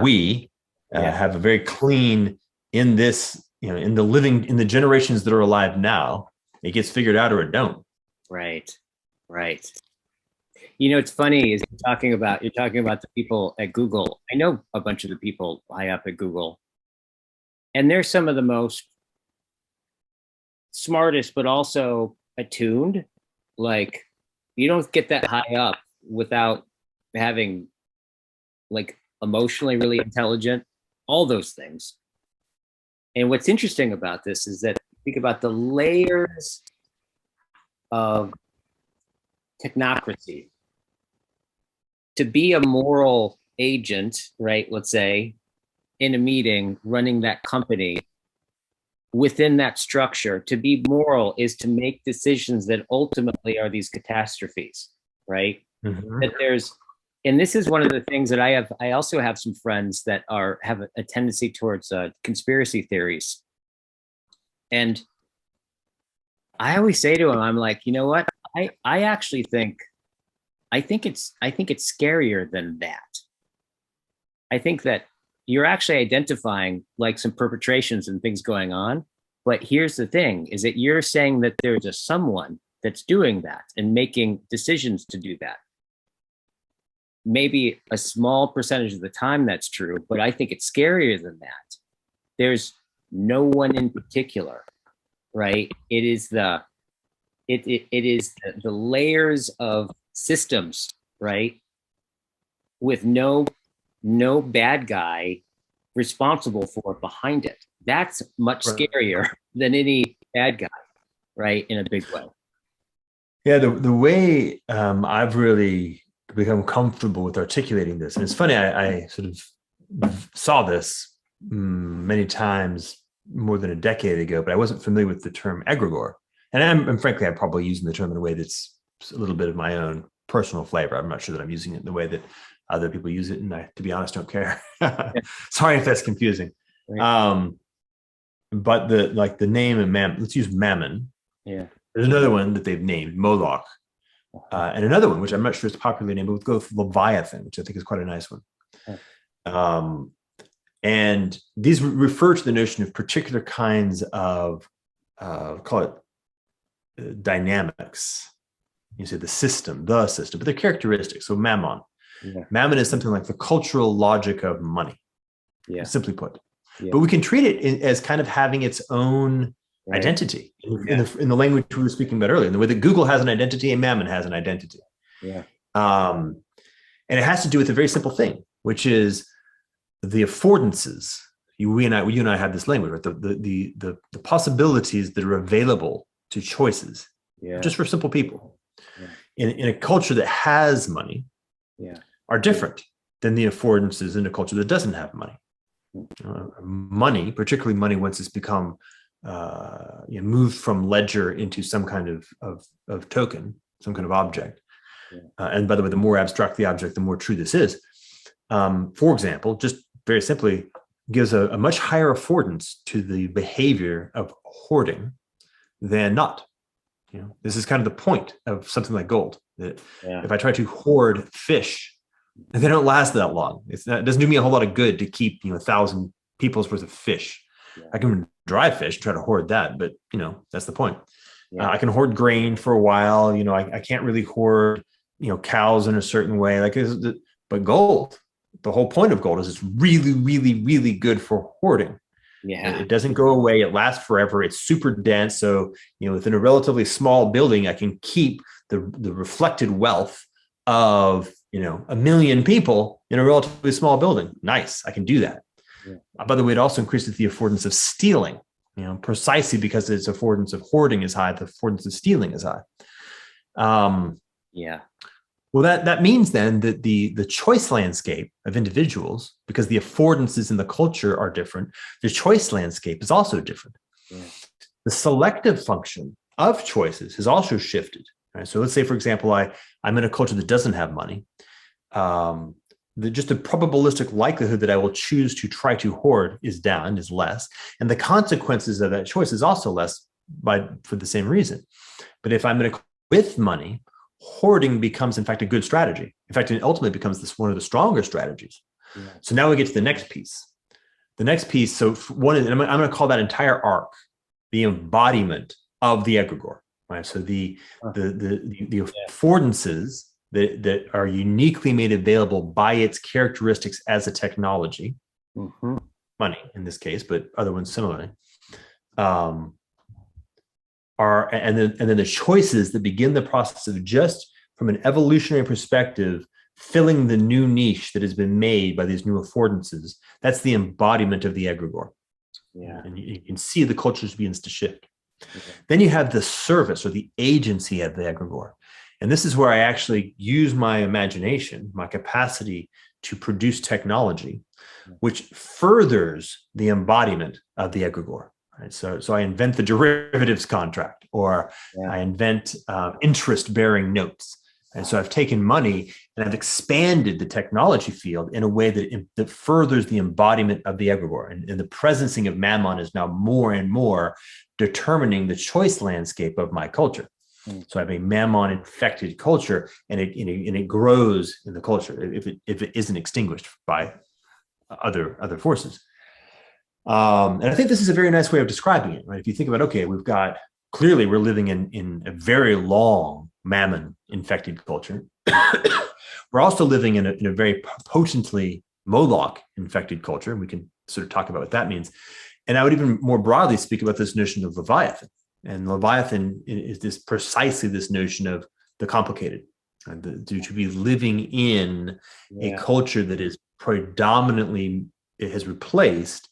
we have a very clean in this, in the generations that are alive now, it gets figured out or it don't. Right. It's funny is you're talking about the people at Google. I know a bunch of the people high up at Google, and they're some of the most smartest, but also attuned. Like, you don't get that high up without having, like, emotionally really intelligent, all those things. And what's interesting about this is that think about the layers of technocracy. To be a moral agent, right, let's say, in a meeting running that company, within that structure, to be moral is to make decisions that ultimately are these catastrophes, right? Mm-hmm. And this is one of the things that I also have some friends that have a tendency towards conspiracy theories. And I always say to them, I'm like, you know what? I actually think it's scarier than that. I think that you're actually identifying like some perpetrations and things going on. But here's the thing, is that you're saying that there's a someone that's doing that and making decisions to do that. Maybe a small percentage of the time that's true, but I think it's scarier than that. There's no one in particular, right? It is the layers of systems, right? With no bad guy responsible for it behind it. That's much scarier than any bad guy, right? In a big way. Yeah, the way I've really become comfortable with articulating this, and it's funny, I sort of saw this many times more than a decade ago, but I wasn't familiar with the term egregore. And frankly, I'm probably using the term in a way that's a little bit of my own personal flavor. I'm not sure that I'm using it in the way that other people use it, and I, to be honest, don't care. Sorry if that's confusing. Right. But the name and let's use Mammon. Yeah. There's another one that they've named Moloch, and another one which I'm not sure is popularly named, but we'll go with Leviathan, which I think is quite a nice one. And these refer to the notion of particular kinds of call it dynamics. You say the system, but they're characteristics. So Mammon. Yeah. Mammon is something like the cultural logic of money, simply put. Yeah. But we can treat it as kind of having its own identity in the language we were speaking about earlier, in the way that Google has an identity and Mammon has an identity. Yeah. And it has to do with a very simple thing, which is the affordances. You and I have this language, right? The possibilities that are available to choices, just for simple people. Yeah. In a culture that has money, are different than the affordances in a culture that doesn't have money. Money, particularly money once it's become moved from ledger into some kind of token, some kind of object. And by the way, the more abstract the object, the more true this is. For example, just very simply, gives a much higher affordance to the behavior of hoarding than not. This is kind of the point of something like gold. That if I try to hoard fish, they don't last that long. It doesn't do me a whole lot of good to keep 1,000 people's worth of fish. I can dry fish, try to hoard that, but that's the point. I can hoard grain for a while. I can't really hoard cows in a certain way. But gold, the whole point of gold is it's really, really, really good for hoarding. Yeah, it doesn't go away. It lasts forever. It's super dense. So within a relatively small building, I can keep the reflected wealth of 1 million people in a relatively small building. Nice, I can do that. By the way, it also increases the affordance of stealing, precisely because its affordance of hoarding is high, the affordance of stealing is high. Well, that means then that the choice landscape of individuals, because the affordances in the culture are different, the choice landscape is also different. The selective function of choices has also shifted. Right? So let's say, for example, I'm in a culture that doesn't have money. just the probabilistic likelihood that I will choose to try to hoard is less. And the consequences of that choice is also less for the same reason. But if I'm going to with money, hoarding becomes, in fact, a good strategy. In fact, it ultimately becomes one of the stronger strategies. Yeah. So now we get to the next piece. So one, and I'm going to call that entire arc the embodiment of the egregore. Right. So the affordances that are uniquely made available by its characteristics as a technology, money in this case, but other ones similarly, are and then the choices that begin the process of, just from an evolutionary perspective, filling the new niche that has been made by these new affordances. That's the embodiment of the egregore. Yeah. And you can see the cultures begins to shift. Okay. Then you have the service or the agency of the egregore. And this is where I actually use my imagination, my capacity to produce technology, which furthers the embodiment of the egregore. Right? So I invent the derivatives contract, or I invent interest-bearing notes. And so I've taken money and I've expanded the technology field in a way that furthers the embodiment of the egregore. And the presencing of mammon is now more and more determining the choice landscape of my culture. So I have a mammon-infected culture, and it grows in the culture if it isn't extinguished by other forces. And I think this is a very nice way of describing it, right? If you think about, okay, we're living in a very long mammon-infected culture. We're also living in a very potently Moloch-infected culture, and we can sort of talk about what that means. And I would even more broadly speak about this notion of Leviathan. And Leviathan is precisely this notion of the complicated, to be living in a culture that is predominantly, it has replaced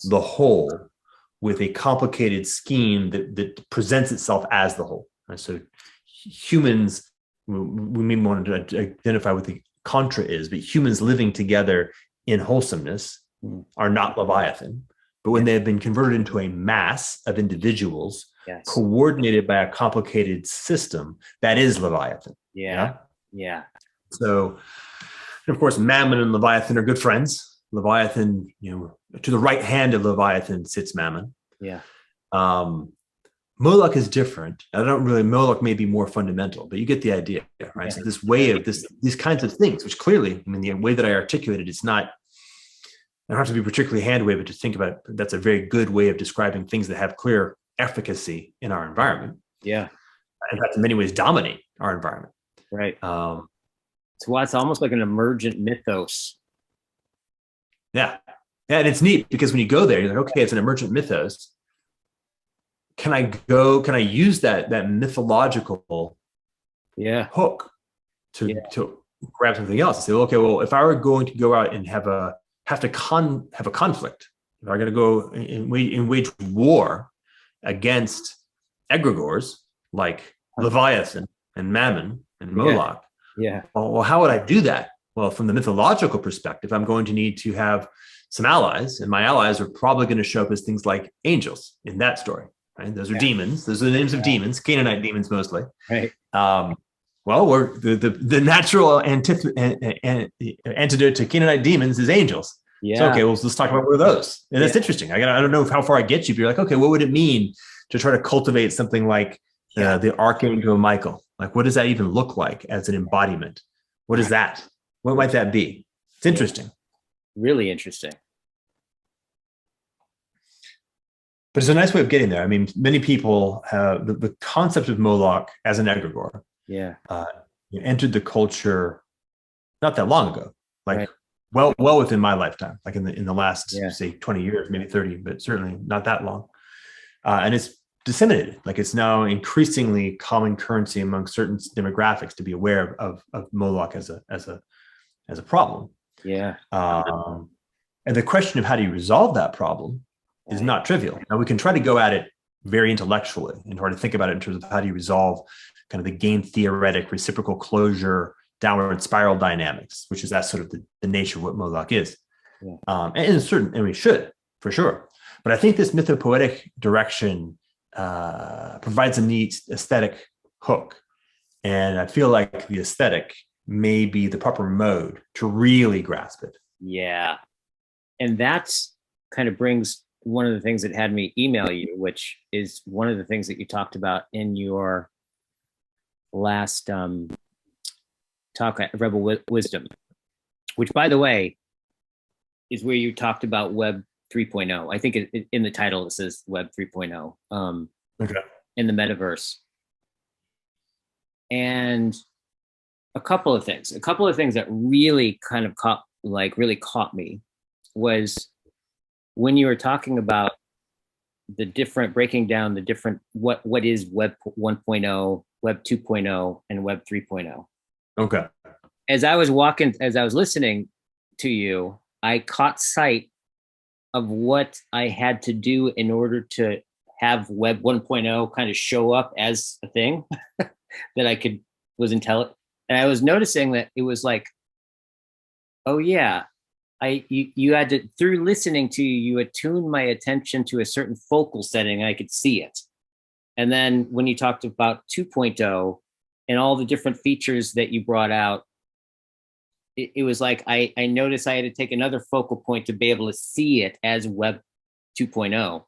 the whole with a complicated scheme that presents itself as the whole. Right? So humans, we may want to identify what the contra is, but humans living together in wholesomeness are not Leviathan. But when they have been converted into a mass of individuals, coordinated by a complicated system, that is Leviathan. Yeah. So, and of course, Mammon and Leviathan are good friends. Leviathan, to the right hand of Leviathan sits Mammon. Yeah. Moloch is different. Moloch may be more fundamental, but you get the idea, right? Yeah. So this way of these kinds of things, which clearly, the way that I articulated, it's not, I don't have to be particularly hand-wavy to think about it. That's a very good way of describing things that have clear efficacy in our environment. Yeah. In fact, in many ways, dominate our environment. Right. So it's almost like an emergent mythos. Yeah. And it's neat because when you go there, you're like, okay, it's an emergent mythos. Can I use that mythological hook to grab something else and say, okay, well, if I were going to go out and have a conflict, if I got to go and wage war against egregores like Leviathan and Mammon and Moloch. Yeah. Well, how would I do that? Well, from the mythological perspective, I'm going to need to have some allies, and my allies are probably going to show up as things like angels in that story. Right? Those are demons. Those are the names of demons, Canaanite demons mostly. Right. Well, we're the natural antidote to Canaanite demons is angels. Yeah. So, okay, well, let's talk about what are those. And that's interesting. I don't know how far I get you, but you're like, okay, what would it mean to try to cultivate something like the Archangel Michael? Like, what does that even look like as an embodiment? What is that? What might that be? It's interesting. Really interesting. But it's a nice way of getting there. Many people have the concept of Moloch as an egregore. Yeah. Entered the culture not that long ago, well within my lifetime, like in the last say 20 years, maybe 30, but certainly not that long. And it's disseminated. Like, it's now increasingly common currency among certain demographics to be aware of Moloch as a problem. Yeah. And the question of how do you resolve that problem is not trivial. Now, we can try to go at it very intellectually and try to think about it in terms of how do you resolve kind of the game theoretic reciprocal closure downward spiral dynamics, which is that sort of the nature of what Moloch is. Yeah. And we should, for sure. But I think this mythopoetic direction provides a neat aesthetic hook. And I feel like the aesthetic may be the proper mode to really grasp it. Yeah. And that's kind of brings one of the things that had me email you, which is one of the things that you talked about in your last talk at Rebel Wisdom, which, by the way, is where you talked about Web 3.0. I think in the title it says Web 3.0 Okay. in the metaverse. And a couple of things that really kind of caught me was when you were talking about the different, breaking down the different, what is Web 1.0, Web 2.0, and Web 3.0. Okay. As I was listening to you, I caught sight of what I had to do in order to have Web 1.0 kind of show up as a thing that was intelligent. And I was noticing that it was like, oh yeah, you had to, through listening to you attuned my attention to a certain focal setting. I could see it. And then when you talked about 2.0 and all the different features that you brought out, it was like I noticed I had to take another focal point to be able to see it as Web 2.0.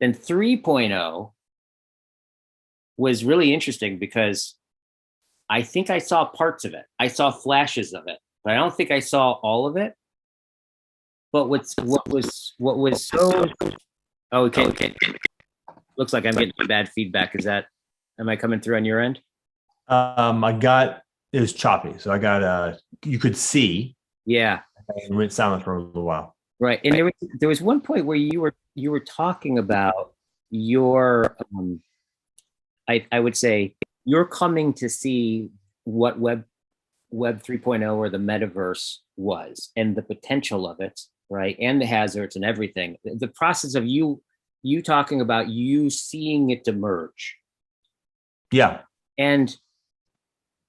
Then 3.0 was really interesting because I think I saw parts of it. I saw flashes of it, but I don't think I saw all of it. But what was so okay. Looks like I'm getting bad feedback. Am I coming through on your end? It was choppy. So I got you could see. Yeah. And went silent for a little while. Right. And there was one point where you were talking about your I would say you're coming to see what Web 3.0 or the metaverse was and the potential of it, right? And the hazards and everything. The process of you talking about you seeing it emerge. Yeah. And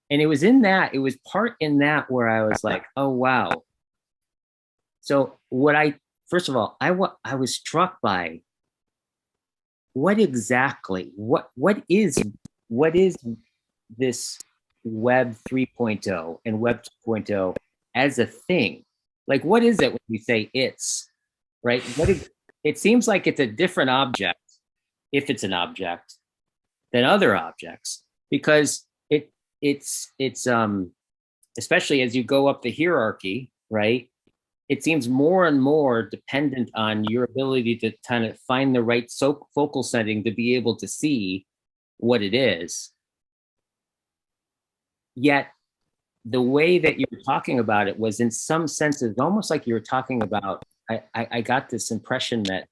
it was part in that where I was like, oh wow. So first of all, I was struck by what is this Web 3.0 and Web 2.0 as a thing? Like, what is it when you say it's, right? It seems like it's a different object, if it's an object, than other objects, because it's especially as you go up the hierarchy, right? It seems more and more dependent on your ability to kind of find the right focal setting to be able to see what it is. Yet the way that you were talking about it was in some senses almost like you were talking about, I got this impression that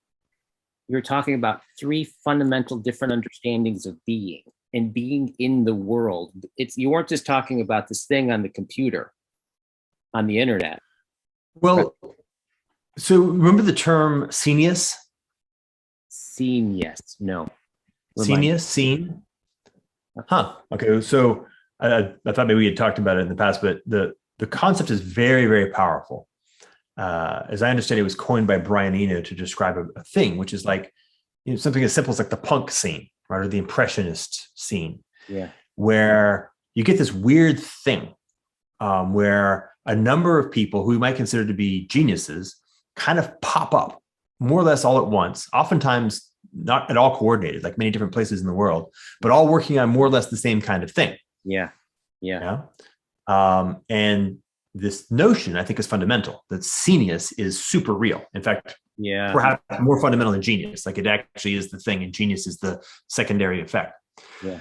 you're talking about three fundamental different understandings of being and being in the world. You weren't just talking about this thing on the computer, on the internet. Well, so remember the term scenius? Scene, yes. No. Scenius, scene? Huh. Okay. So I thought maybe we had talked about it in the past, but the concept is very, very powerful. As I understand it was coined by Brian Eno to describe a thing, which is like, something as simple as like the punk scene, right? Or the impressionist scene. Yeah. Where you get this weird thing where a number of people who you might consider to be geniuses kind of pop up more or less all at once, oftentimes not at all coordinated, like many different places in the world, but all working on more or less the same kind of thing. Yeah. Yeah. And this notion, I think, is fundamental, that scenius is super real. In fact, perhaps more fundamental than genius. Like it actually is the thing, and genius is the secondary effect. Yeah.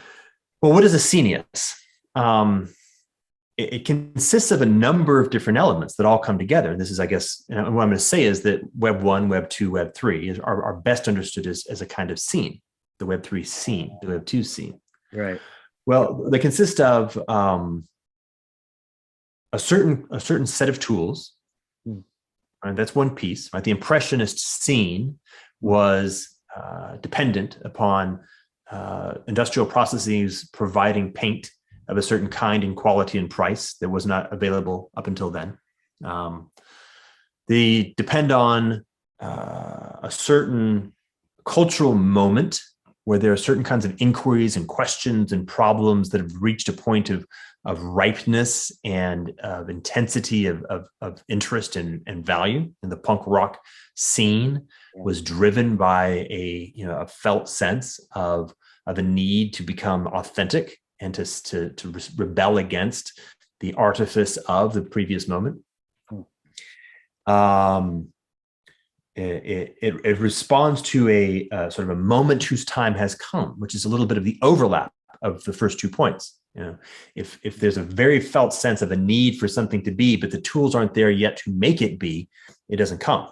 Well, what is a scenius? It consists of a number of different elements that all come together. And this is, I guess, what I'm going to say is that Web 1, Web 2, Web 3 are best understood as a kind of scene, the Web 3 scene, the Web 2 scene. Right. Well, they consist of a certain set of tools. And that's one piece, right? The impressionist scene was dependent upon industrial processes providing paint of a certain kind and quality and price that was not available up until then. They depend on a certain cultural moment where there are certain kinds of inquiries and questions and problems that have reached a point of ripeness and of intensity of interest and value. And the punk rock scene was driven by a felt sense of a need to become authentic and to rebel against the artifice of the previous moment. It responds to a sort of a moment whose time has come, which is a little bit of the overlap of the first 2 points. If there's a very felt sense of a need for something to be, but the tools aren't there yet to make it be, it doesn't come.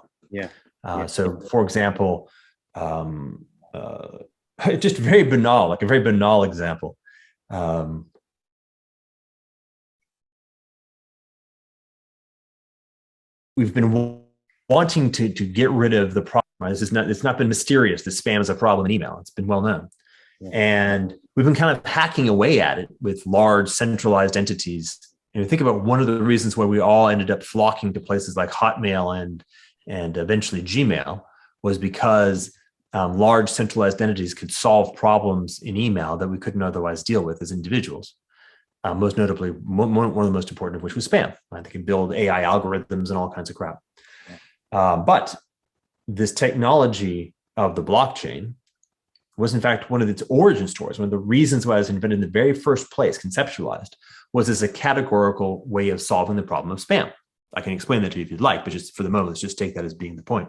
So, for example, just very banal, like a very banal example. We've been wanting to get rid of the problem. It's not been mysterious that spam is a problem in email. It's been well known. And we've been kind of hacking away at it with large centralized entities. And think about one of the reasons why we all ended up flocking to places like Hotmail and eventually Gmail was because large centralized entities could solve problems in email that we couldn't otherwise deal with as individuals. Most notably, one of the most important of which was spam. Right? They could build AI algorithms and all kinds of crap. But this technology of the blockchain was in fact one of its origin stories. One of the reasons why it was invented in the very first place, conceptualized, was as a categorical way of solving the problem of spam. I can explain that to you if you'd like, but just for the moment, let's just take that as being the point.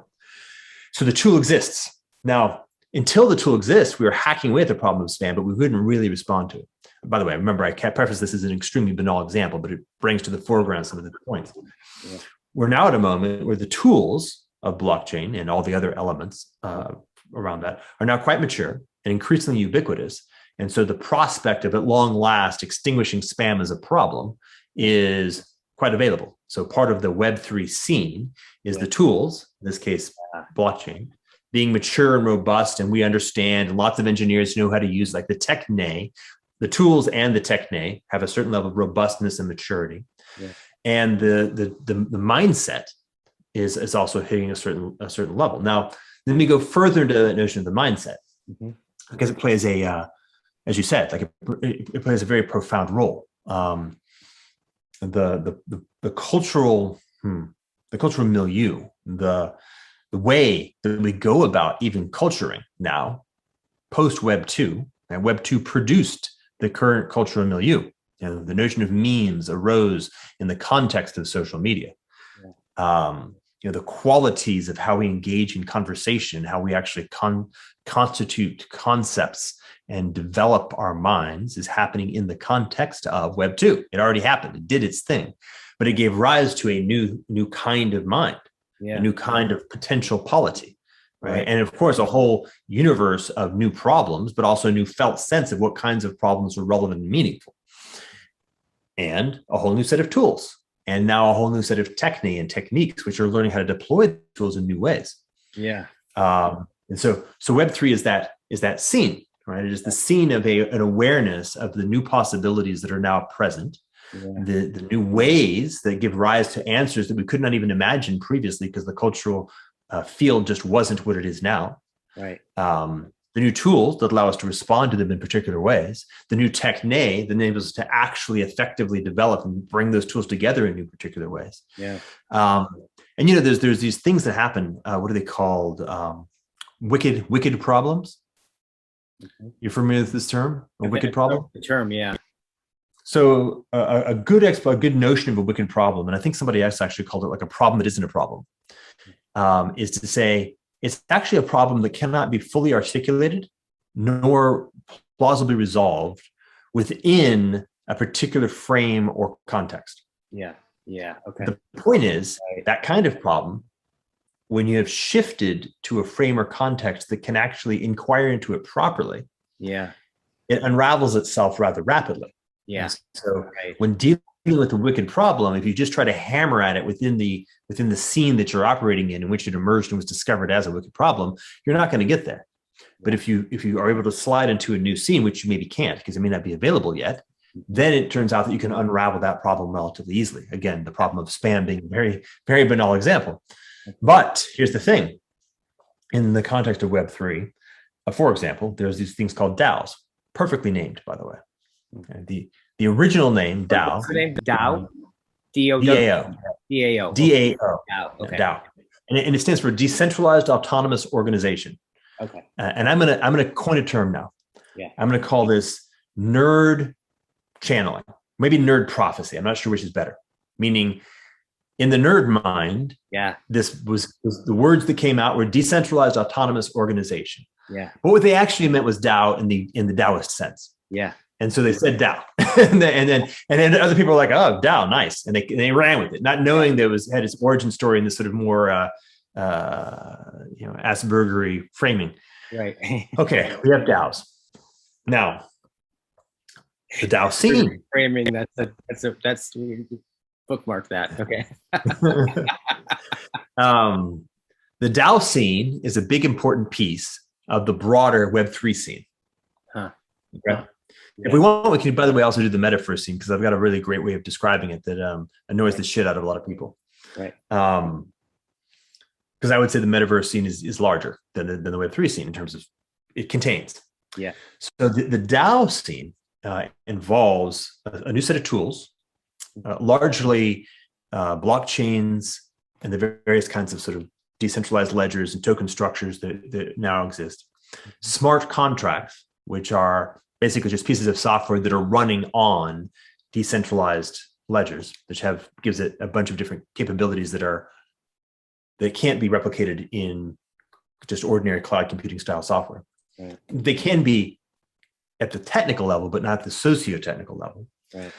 So the tool exists. Now, until the tool exists, we were hacking away at the problem of spam, but we wouldn't really respond to it. By the way, remember, I can't preface this as an extremely banal example, but it brings to the foreground some of the points. We're now at a moment where the tools of blockchain and all the other elements around that are now quite mature and increasingly ubiquitous. And so the prospect of at long last extinguishing spam as a problem is quite available. So part of the Web3 scene is the tools, in this case, blockchain, being mature and robust. And we understand, and lots of engineers know how to use like the techne. The tools and the techne have a certain level of robustness and maturity. And the mindset is also hitting a certain level. Now, let me go further into the notion of the mindset, because it plays as you said, like it plays a very profound role. The cultural milieu, the way that we go about even culturing now, post Web 2, and Web 2 produced the current cultural milieu. The notion of memes arose in the context of social media. The qualities of how we engage in conversation, how we actually constitute concepts and develop our minds is happening in the context of Web 2. It already happened. It did its thing, but it gave rise to a new kind of mind, a new kind of potential polity. Right. And of course, a whole universe of new problems, but also a new felt sense of what kinds of problems are relevant and meaningful. And a whole new set of tools. And now a whole new set of technique and techniques, which are learning how to deploy tools in new ways. And so Web3 is that scene, right? It is the scene of an awareness of the new possibilities that are now present, the new ways that give rise to answers that we could not even imagine previously because the cultural field just wasn't what it is now. The new tools that allow us to respond to them in particular ways, the new techne that enables us to actually effectively develop and bring those tools together in new particular ways. And there's these things that happen. What are they called? Wicked problems. You're familiar with this term? A wicked problem? The term, yeah. So a good notion of a wicked problem, and I think somebody else actually called it like a problem that isn't a problem, is to say it's actually a problem that cannot be fully articulated nor plausibly resolved within a particular frame or context. Okay. The point is that kind of problem, when you have shifted to a frame or context that can actually inquire into it properly, it unravels itself rather rapidly. So when dealing with a wicked problem, if you just try to hammer at it within the scene that you're operating in which it emerged and was discovered as a wicked problem, you're not going to get there. But if you are able to slide into a new scene, which you maybe can't because it may not be available yet, then it turns out that you can unravel that problem relatively easily. Again, the problem of spam being a very, very banal example. But here's the thing. In the context of Web3, for example, there's these things called DAOs, perfectly named, by the way. Okay. The original name, DAO. What's the name? DAO? D-O-W? DAO. D-A-O. DAO. DAO. Okay. DAO. And it stands for Decentralized Autonomous Organization. Okay. And I'm gonna coin a term now. Yeah. I'm gonna call this nerd channeling, maybe nerd prophecy. I'm not sure which is better. Meaning, in the nerd mind, this was the words that came out were decentralized autonomous organization. Yeah. But what they actually meant was DAO in the Taoist sense. Yeah. And so they said DAO, and then other people were like, "Oh, DAO, nice," and they ran with it, not knowing that it had its origin story in this sort of more Aspergery framing. Right. Okay, we have DAOs now. The DAO scene framing. That's bookmark that. Okay. The DAO scene is a big important piece of the broader Web3 scene. Huh. Okay. Yeah. If we want, we can, by the way, also do the metaverse scene, because I've got a really great way of describing it that annoys the shit out of a lot of people. Right. Because I would say the metaverse scene is larger than the Web3 scene in terms of it contains. Yeah. So the DAO scene involves a new set of tools, largely blockchains and the various kinds of sort of decentralized ledgers and token structures that now exist. Smart contracts, which are basically just pieces of software that are running on decentralized ledgers, which gives it a bunch of different capabilities that can't be replicated in just ordinary cloud computing style software. Right. They can be at the technical level, but not the socio-technical level. Right.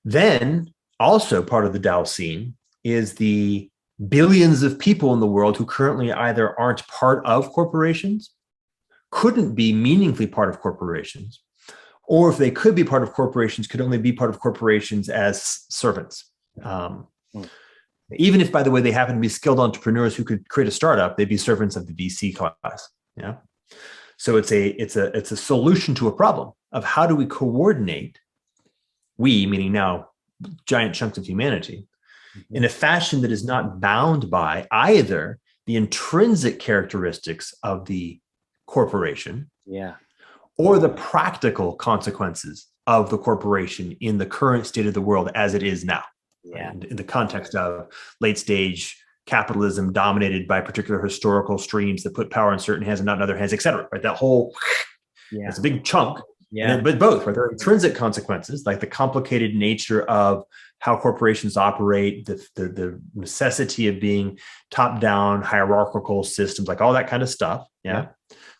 Then also part of the DAO scene is the billions of people in the world who currently either aren't part of corporations, couldn't be meaningfully part of corporations, or if they could be part of corporations, could only be part of corporations as servants. Even if, by the way, they happen to be skilled entrepreneurs who could create a startup, they'd be servants of the VC class. Yeah. So it's a solution to a problem of how do we coordinate, we meaning now giant chunks of humanity, in a fashion that is not bound by either the intrinsic characteristics of the corporation, or the practical consequences of the corporation in the current state of the world as it is now. In the context of late stage capitalism dominated by particular historical streams that put power in certain hands and not in other hands, et cetera. Right? That whole, it's a big chunk. But both, right? There are intrinsic consequences, like the complicated nature of how corporations operate, the necessity of being top-down hierarchical systems, like all that kind of stuff,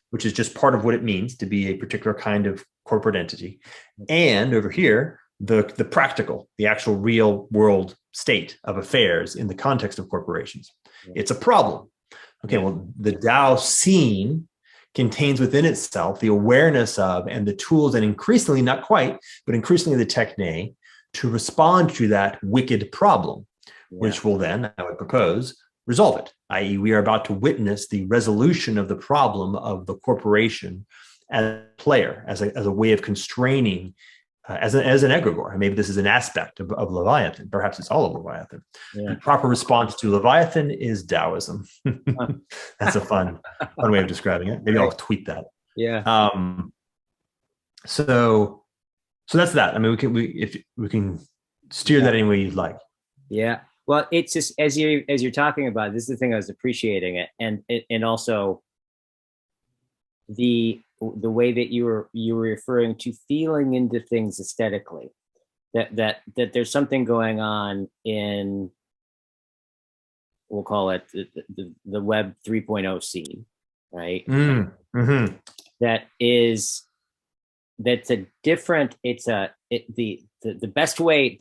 which is just part of what it means to be a particular kind of corporate entity. And over here, the practical, the actual real world state of affairs in the context of corporations. It's a problem. Okay, well, the DAO scene contains within itself the awareness of and the tools, and increasingly, not quite, but increasingly the techne to respond to that wicked problem, which will then, I would propose, resolve it. I.e., we are about to witness the resolution of the problem of the corporation as a player, as a way of constraining, as an egregore. And maybe this is an aspect of Leviathan. Perhaps it's all of Leviathan. The proper response to Leviathan is Taoism. That's a fun way of describing it. Maybe I'll tweet that. So that's that. I mean, we can steer that any way you'd like. Yeah. Well, it's just as you're talking about it, this is the thing I was appreciating it, and also the way that you were referring to feeling into things aesthetically, that there's something going on in, we'll call it the Web 3.0 scene, right? That's a different. The best way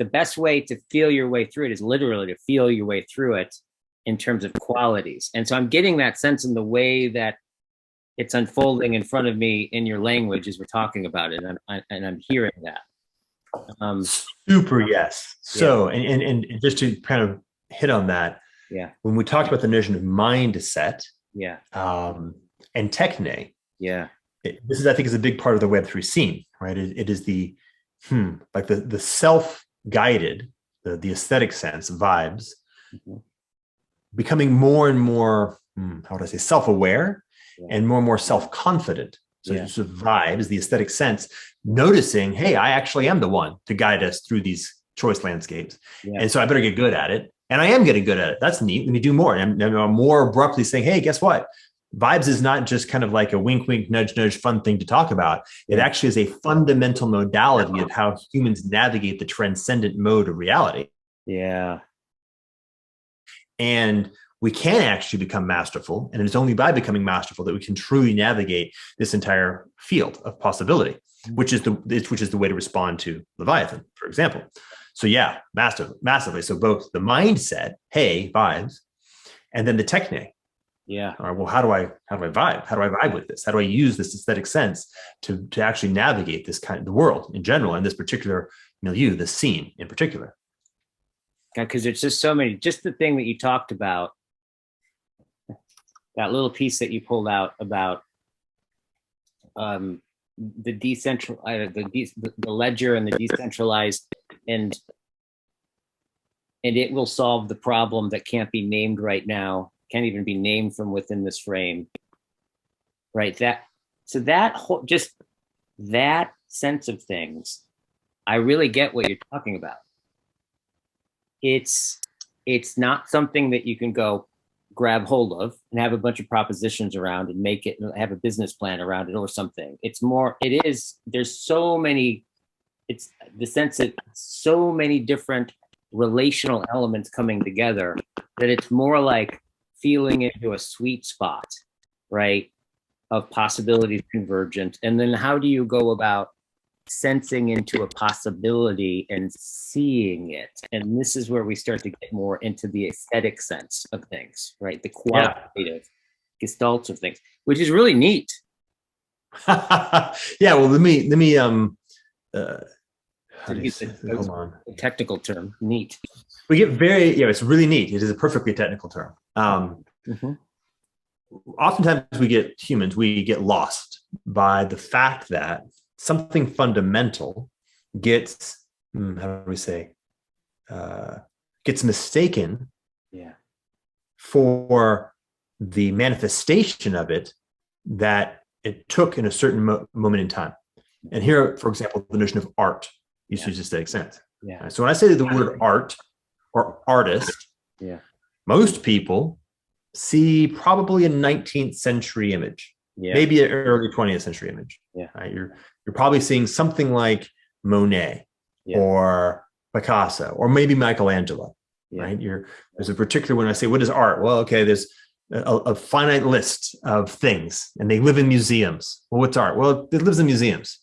to feel your way through it is literally to feel your way through it in terms of qualities. And so I'm getting that sense in the way that it's unfolding in front of me in your language as we're talking about it, and I'm hearing that. Super yes. So and just to kind of hit on that, when we talked about the notion of mindset, and techne, this is, I think, is a big part of the Web3 scene, right? It is the like the self-guided, the aesthetic sense, vibes, becoming more and more, how would I say, self-aware, and more self-confident. So it's a vibe is the aesthetic sense, noticing, hey, I actually am the one to guide us through these choice landscapes. And so I better get good at it. And I am getting good at it. That's neat. Let me do more. And I'm more abruptly saying, hey, guess what? Vibes is not just kind of like a wink, wink, nudge, nudge, fun thing to talk about. It actually is a fundamental modality of how humans navigate the transcendent mode of reality. Yeah. And we can actually become masterful. And it's only by becoming masterful that we can truly navigate this entire field of possibility, which is the way to respond to Leviathan, for example. So yeah, massively. So both the mindset, hey, vibes, and then the techne. Yeah. All right, well, how do I vibe? How do I vibe with this? How do I use this aesthetic sense to actually navigate this kind of the world in general and this particular milieu, the scene in particular? Because there's just so many, just the thing that you talked about, that little piece that you pulled out about the ledger and the decentralized, and it will solve the problem that can't be named right now, can't even be named from within this frame, right? That whole, just that sense of things, I really get what you're talking about. It's not something that you can go grab hold of and have a bunch of propositions around and make it, have a business plan around it or something. It's more, there's so many, it's the sense that so many different relational elements coming together that it's more like feeling into a sweet spot, right, of possibilities convergent. And then how do you go about sensing into a possibility and seeing it? And this is where we start to get more into the aesthetic sense of things, right? The qualitative gestalts of things, which is really neat. Yeah, well, let me hold on. A technical term, neat. We get it's really neat. It is a perfectly technical term. Oftentimes we get lost by the fact that something fundamental gets, gets mistaken for the manifestation of it that it took in a certain moment in time. And here, for example, the notion of art uses aesthetic sense. Right? So when I say the word art or artist, most people see probably a 19th century image, maybe an early 20th century image. Right? You're probably seeing something like Monet or Picasso or maybe Michelangelo. Right? There's a particular, when I say what is art? Well, okay, there's a finite list of things, and they live in museums. Well, what's art? Well, it lives in museums.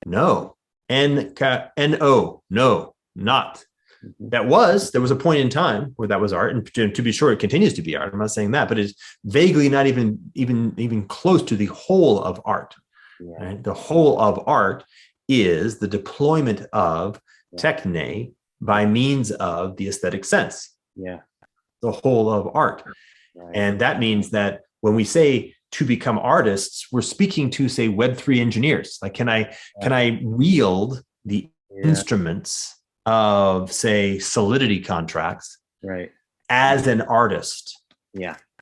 No, N-O, no, not. There was a point in time where that was art, and to be sure, it continues to be art. I'm not saying that, but it's vaguely not even close to the whole of art. Right? The whole of art is the deployment of techne by means of the aesthetic sense. The whole of art. And that means that when we say to become artists, we're speaking to, say, Web3 engineers. Like, can I wield the instruments of, say, Solidity contracts as an artist,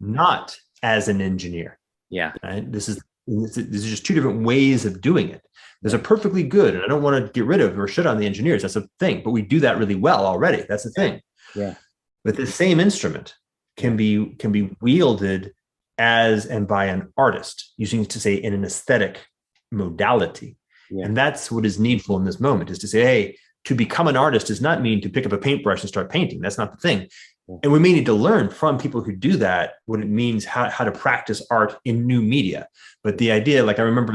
not as an engineer? Right? This is just two different ways of doing it. There's a perfectly good, and I don't want to get rid of or shit on the engineers. That's a thing, but we do that really well already. That's the thing. But the same instrument can be wielded as and by an artist, using to say in an aesthetic modality. And that's what is needful in this moment, is to say, hey, to become an artist does not mean to pick up a paintbrush and start painting. That's not the thing. And we may need to learn from people who do that what it means, how to practice art in new media. But the idea, like I remember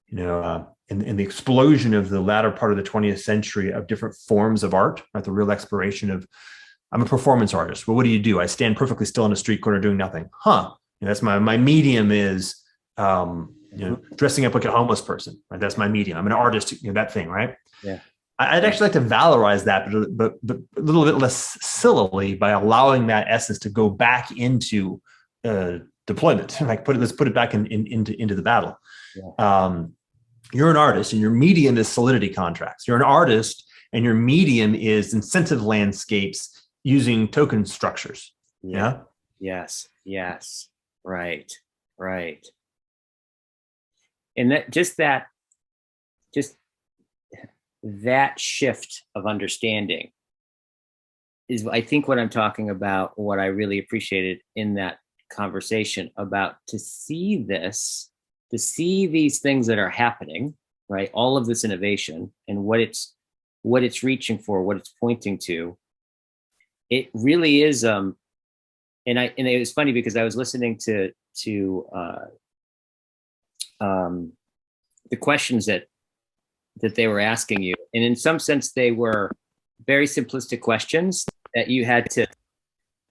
in the explosion of the latter part of the 20th century of different forms of art, right? The real exploration of, I'm a performance artist. Well, what do? I stand perfectly still in a street corner doing nothing. That's my medium is, dressing up like a homeless person. Right? That's my medium. I'm an artist, that thing, right? I'd actually like to valorize that, but a little bit less sillily, by allowing that essence to go back into deployment. Like let's put it back into the battle. You're an artist, and your medium is Solidity contracts. You're an artist, and your medium is incentive landscapes using token structures. Yes. Right. And just that shift of understanding is, I think, what I'm talking about, what I really appreciated in that conversation about, to see these things that are happening, right? All of this innovation and what it's reaching for, what it's pointing to. It really is, and it was funny because I was listening to the questions that they were asking you, and in some sense they were very simplistic questions that you had to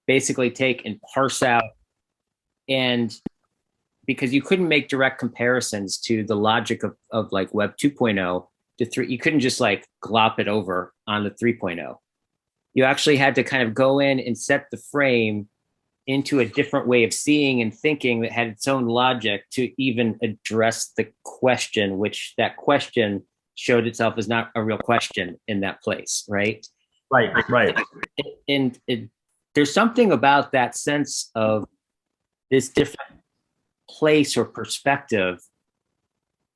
basically take and parse out, and because you couldn't make direct comparisons to the logic of like Web 2.0 to 3, you couldn't just like glop it over on the 3.0. You actually had to kind of go in and set the frame into a different way of seeing and thinking that had its own logic to even address the question, which that question showed itself as not a real question in that place, right? Right. And there's something about that sense of this different place or perspective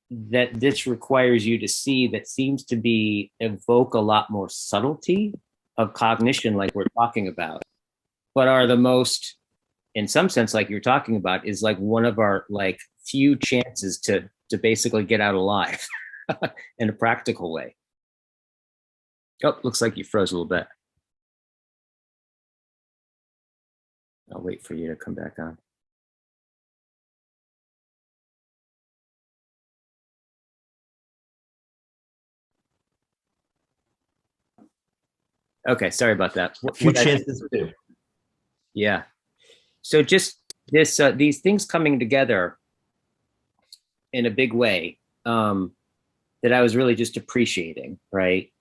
that this requires you to see, that seems to be evoke a lot more subtlety of cognition, like we're talking about, but are the most, in some sense, like you're talking about, is like one of our like few chances to basically get out alive in a practical way. Oh, looks like you froze a little bit. I'll wait for you to come back on. Okay, sorry about that. Few chances too. Yeah. So just this, these things coming together in a big way, that I was really just appreciating, right?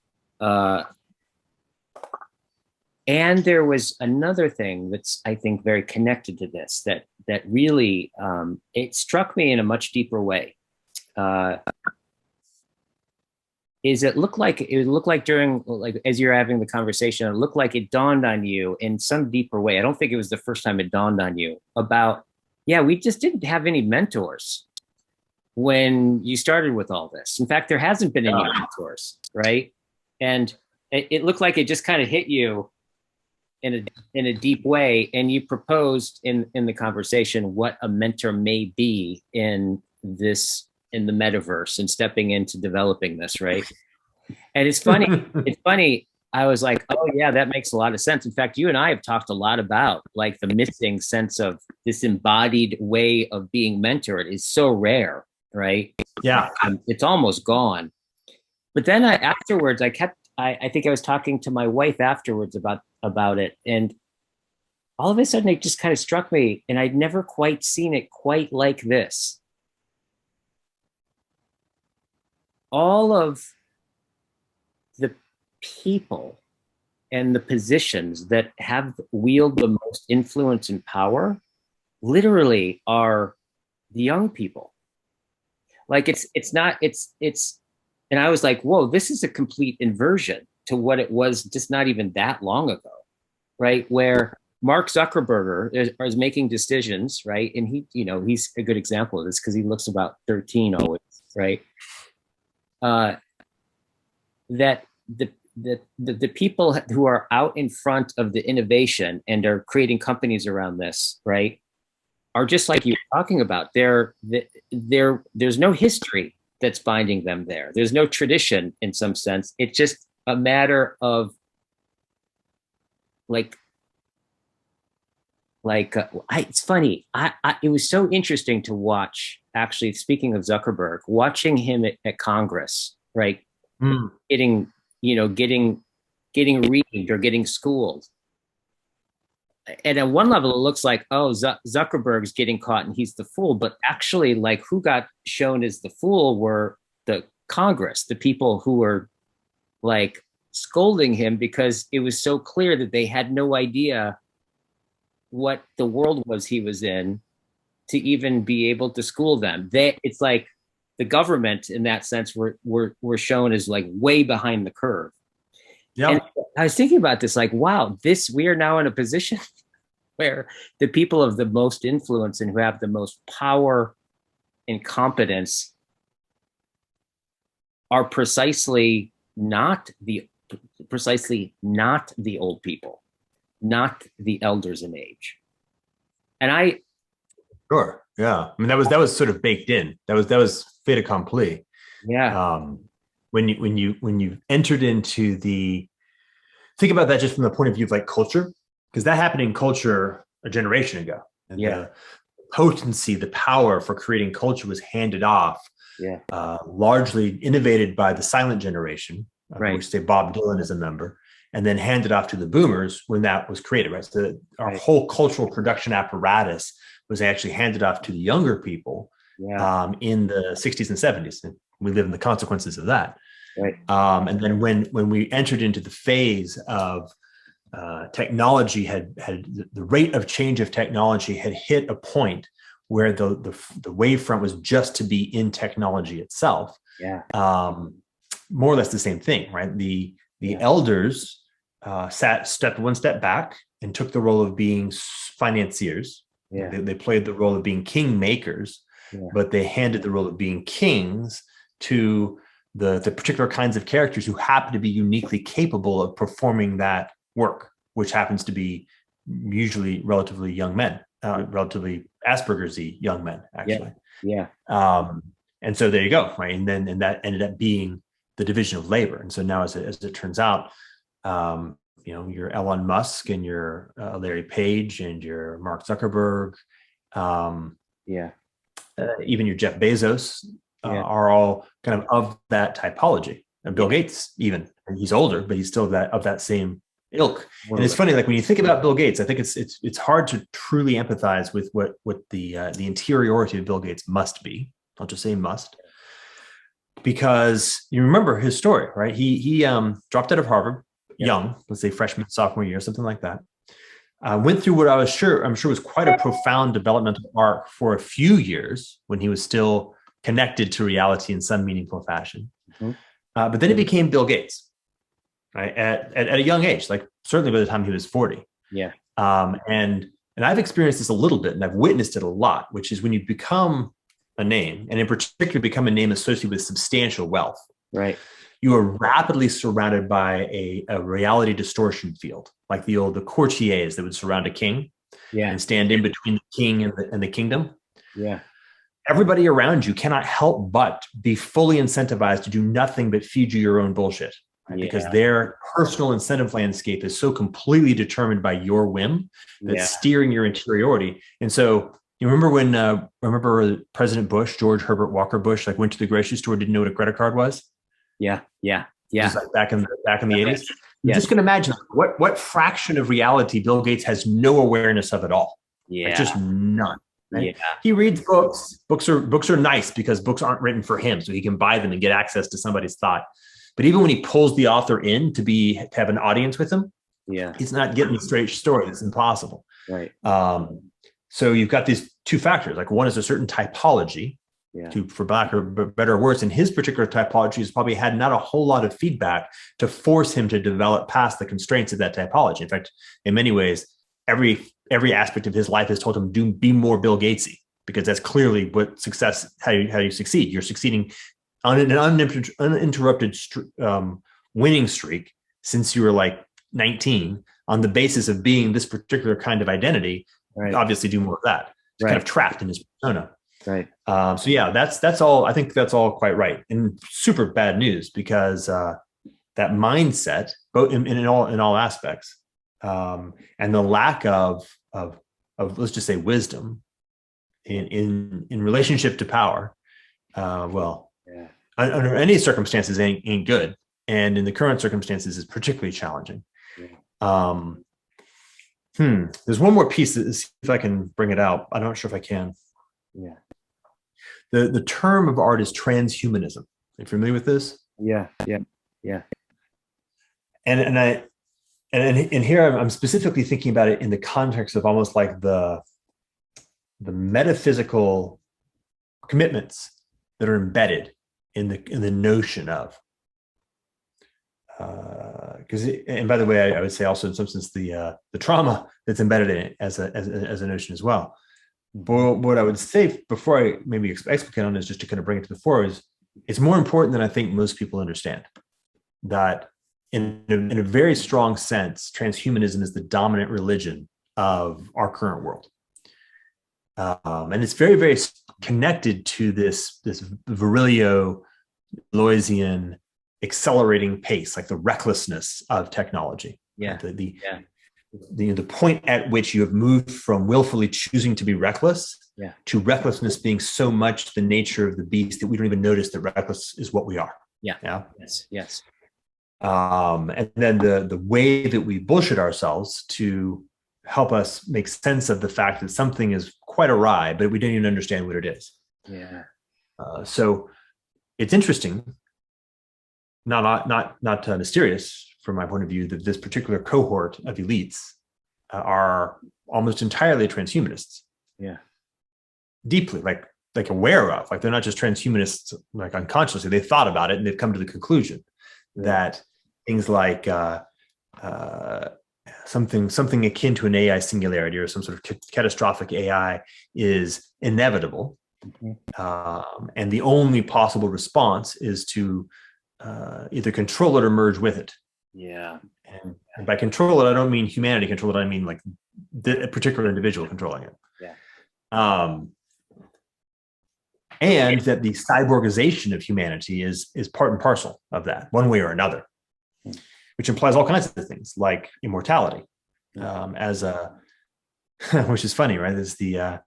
And there was another thing that's, I think, very connected to this, that really, it struck me in a much deeper way. Is it looked like during, like, as you're having the conversation, it looked like it dawned on you in some deeper way. I don't think it was the first time it dawned on you about, yeah, we just didn't have any mentors when you started with all this. In fact, there hasn't been any mentors, right? And it looked like it just kind of hit you in a deep way, and you proposed in the conversation what a mentor may be in the metaverse and stepping into developing this, right? And it's funny. It's funny. I was like, oh yeah, that makes a lot of sense. In fact, you and I have talked a lot about like the missing sense of this embodied way of being mentored is so rare, right? Yeah. It's almost gone. But then afterwards, I think I was talking to my wife afterwards about it, and all of a sudden it just kind of struck me, and I'd never quite seen it quite like this. All of the people and the positions that have wield the most influence and power literally are the young people. Like it's and I was like, whoa, this is a complete inversion to what it was just not even that long ago, right? Where Mark Zuckerberg is making decisions, right? And he's a good example of this because he looks about 13 always, right? That the people who are out in front of the innovation and are creating companies around this, right, are just like you were talking about. There's no history that's binding them there. There's no tradition in some sense. It's just a matter of it's funny. It was so interesting to watch, actually, speaking of Zuckerberg, watching him at Congress, right? Getting reamed or getting schooled. And at one level, it looks like, oh, Zuckerberg's getting caught and he's the fool. But actually, like, who got shown as the fool were the Congress, the people who were like scolding him because it was so clear that they had no idea what the world was he was in to even be able to school them. It's like the government in that sense were shown as like way behind the curve. Yeah. And I was thinking about this, like, wow, we are now in a position where the people of the most influence and who have the most power and competence are precisely not the old people, not the elders in age. And I, Sure. Yeah. I mean, that was sort of baked in. That was fait accompli. yeah, When you entered into the think about that just from the point of view of like culture, because that happened in culture a generation ago, and yeah, the potency, the power for creating culture was handed off, yeah, largely innovated by the silent generation, of right, which say Bob Dylan is a member, and then handed off to the boomers when that was created. Right, so our right, whole cultural production apparatus was actually handed off to the younger people yeah, in the 60s and 70s. And we live in the consequences of that. right, And then when we entered into the phase of technology had the rate of change of technology had hit a point where the wavefront was just to be in technology itself. yeah, More or less the same thing, right? The yeah, elders stepped one step back and took the role of being financiers. yeah, They played the role of being king makers, yeah, but they handed the role of being kings to the particular kinds of characters who happen to be uniquely capable of performing that work, which happens to be usually relatively young men, relatively Asperger's-y young men, yeah, actually. yeah, Um, and so there you go, right? And that ended up being the division of labor. And so now, as it turns out, your Elon Musk and your Larry Page and your Mark Zuckerberg, um, yeah, even your Jeff Bezos, yeah, are all kind of that typology. And Bill yeah, Gates, even, and he's older, but he's still of that same ilk. And it's totally. funny, like when you think about Bill Gates, I think it's hard to truly empathize with what the interiority of Bill Gates must be. I'll just say must, because you remember his story, right? He dropped out of Harvard Yep. young, let's say freshman, sophomore year, something like that. Went through what I'm sure was quite a profound developmental arc for a few years when he was still connected to reality in some meaningful fashion. Mhm. But then he became Bill Gates, right? At a young age, like certainly by the time he was 40. Yeah, And I've experienced this a little bit, and I've witnessed it a lot, which is when you become a name, and in particular become a name associated with substantial wealth, right, you are rapidly surrounded by a reality distortion field, like the courtiers that would surround a king yeah, and stand in between the king and the kingdom. yeah, Everybody around you cannot help but be fully incentivized to do nothing but feed you your own bullshit, right? yeah, Because their personal incentive landscape is so completely determined by your whim that's yeah, steering your interiority. And so you remember when President Bush, George Herbert Walker Bush, like went to the grocery store, didn't know what a credit card was? yeah, yeah, yeah, Just like back in the 80s. You yes, just can imagine what fraction of reality Bill Gates has no awareness of at all. Like yeah, just none. yeah, Right? He reads books. Books are nice because books aren't written for him, so he can buy them and get access to somebody's thought. But even when he pulls the author in to have an audience with him, yeah, he's not getting the straight story. It's impossible. right, So you've got these two factors. Like one is a certain typology, yeah, for lack of better words, and his particular typology has probably had not a whole lot of feedback to force him to develop past the constraints of that typology. In fact, in many ways, every aspect of his life has told him be more Bill Gatesy, because that's clearly what success, how you succeed. You're succeeding on an uninterrupted winning streak since you were like 19 on the basis of being this particular kind of identity. right, Obviously do more of that. It's right, kind of trapped in his persona. right, So yeah, that's all. I think that's all quite right, and super bad news, because that mindset, both in all aspects, and the lack of let's just say wisdom in relationship to power. yeah, Under any circumstances ain't good, and in the current circumstances is particularly challenging. yeah, Um, There's one more piece. See if I can bring it out. I'm not sure if I can. yeah, The term of art is transhumanism. Are you familiar with this? yeah, yeah, yeah, And here I'm specifically thinking about it in the context of almost like the metaphysical commitments that are embedded in the notion of, because and by the way, I would say also in some sense the trauma that's embedded in it as a notion as well. But what I would say before I maybe explicate on is just to kind of bring it to the fore is it's more important than I think most people understand. That in a very strong sense, transhumanism is the dominant religion of our current world. And it's very, very connected to this Virilio Loisian accelerating pace, like the recklessness of technology. Yeah. The point at which you have moved from willfully choosing to be reckless to recklessness being so much the nature of the beast that we don't even notice that reckless is what we are. Yeah. Yes. And then the way that we bullshit ourselves to help us make sense of the fact that something is quite awry, but we don't even understand what it is. Yeah. So it's interesting, not mysterious from my point of view, that this particular cohort of elites are almost entirely transhumanists. Yeah. Deeply, like aware of, like they're not just transhumanists, like unconsciously, they thought about it and they've come to the conclusion that things like something akin to an AI singularity or some sort of catastrophic AI is inevitable. And the only possible response is to either control it or merge with it. Yeah. And by control it, I don't mean humanity control it. I mean like the particular individual controlling it. Yeah. And that the cyborgization of humanity is part and parcel of that, one way or another, which implies all kinds of things like immortality, as a, which is funny, right? Is the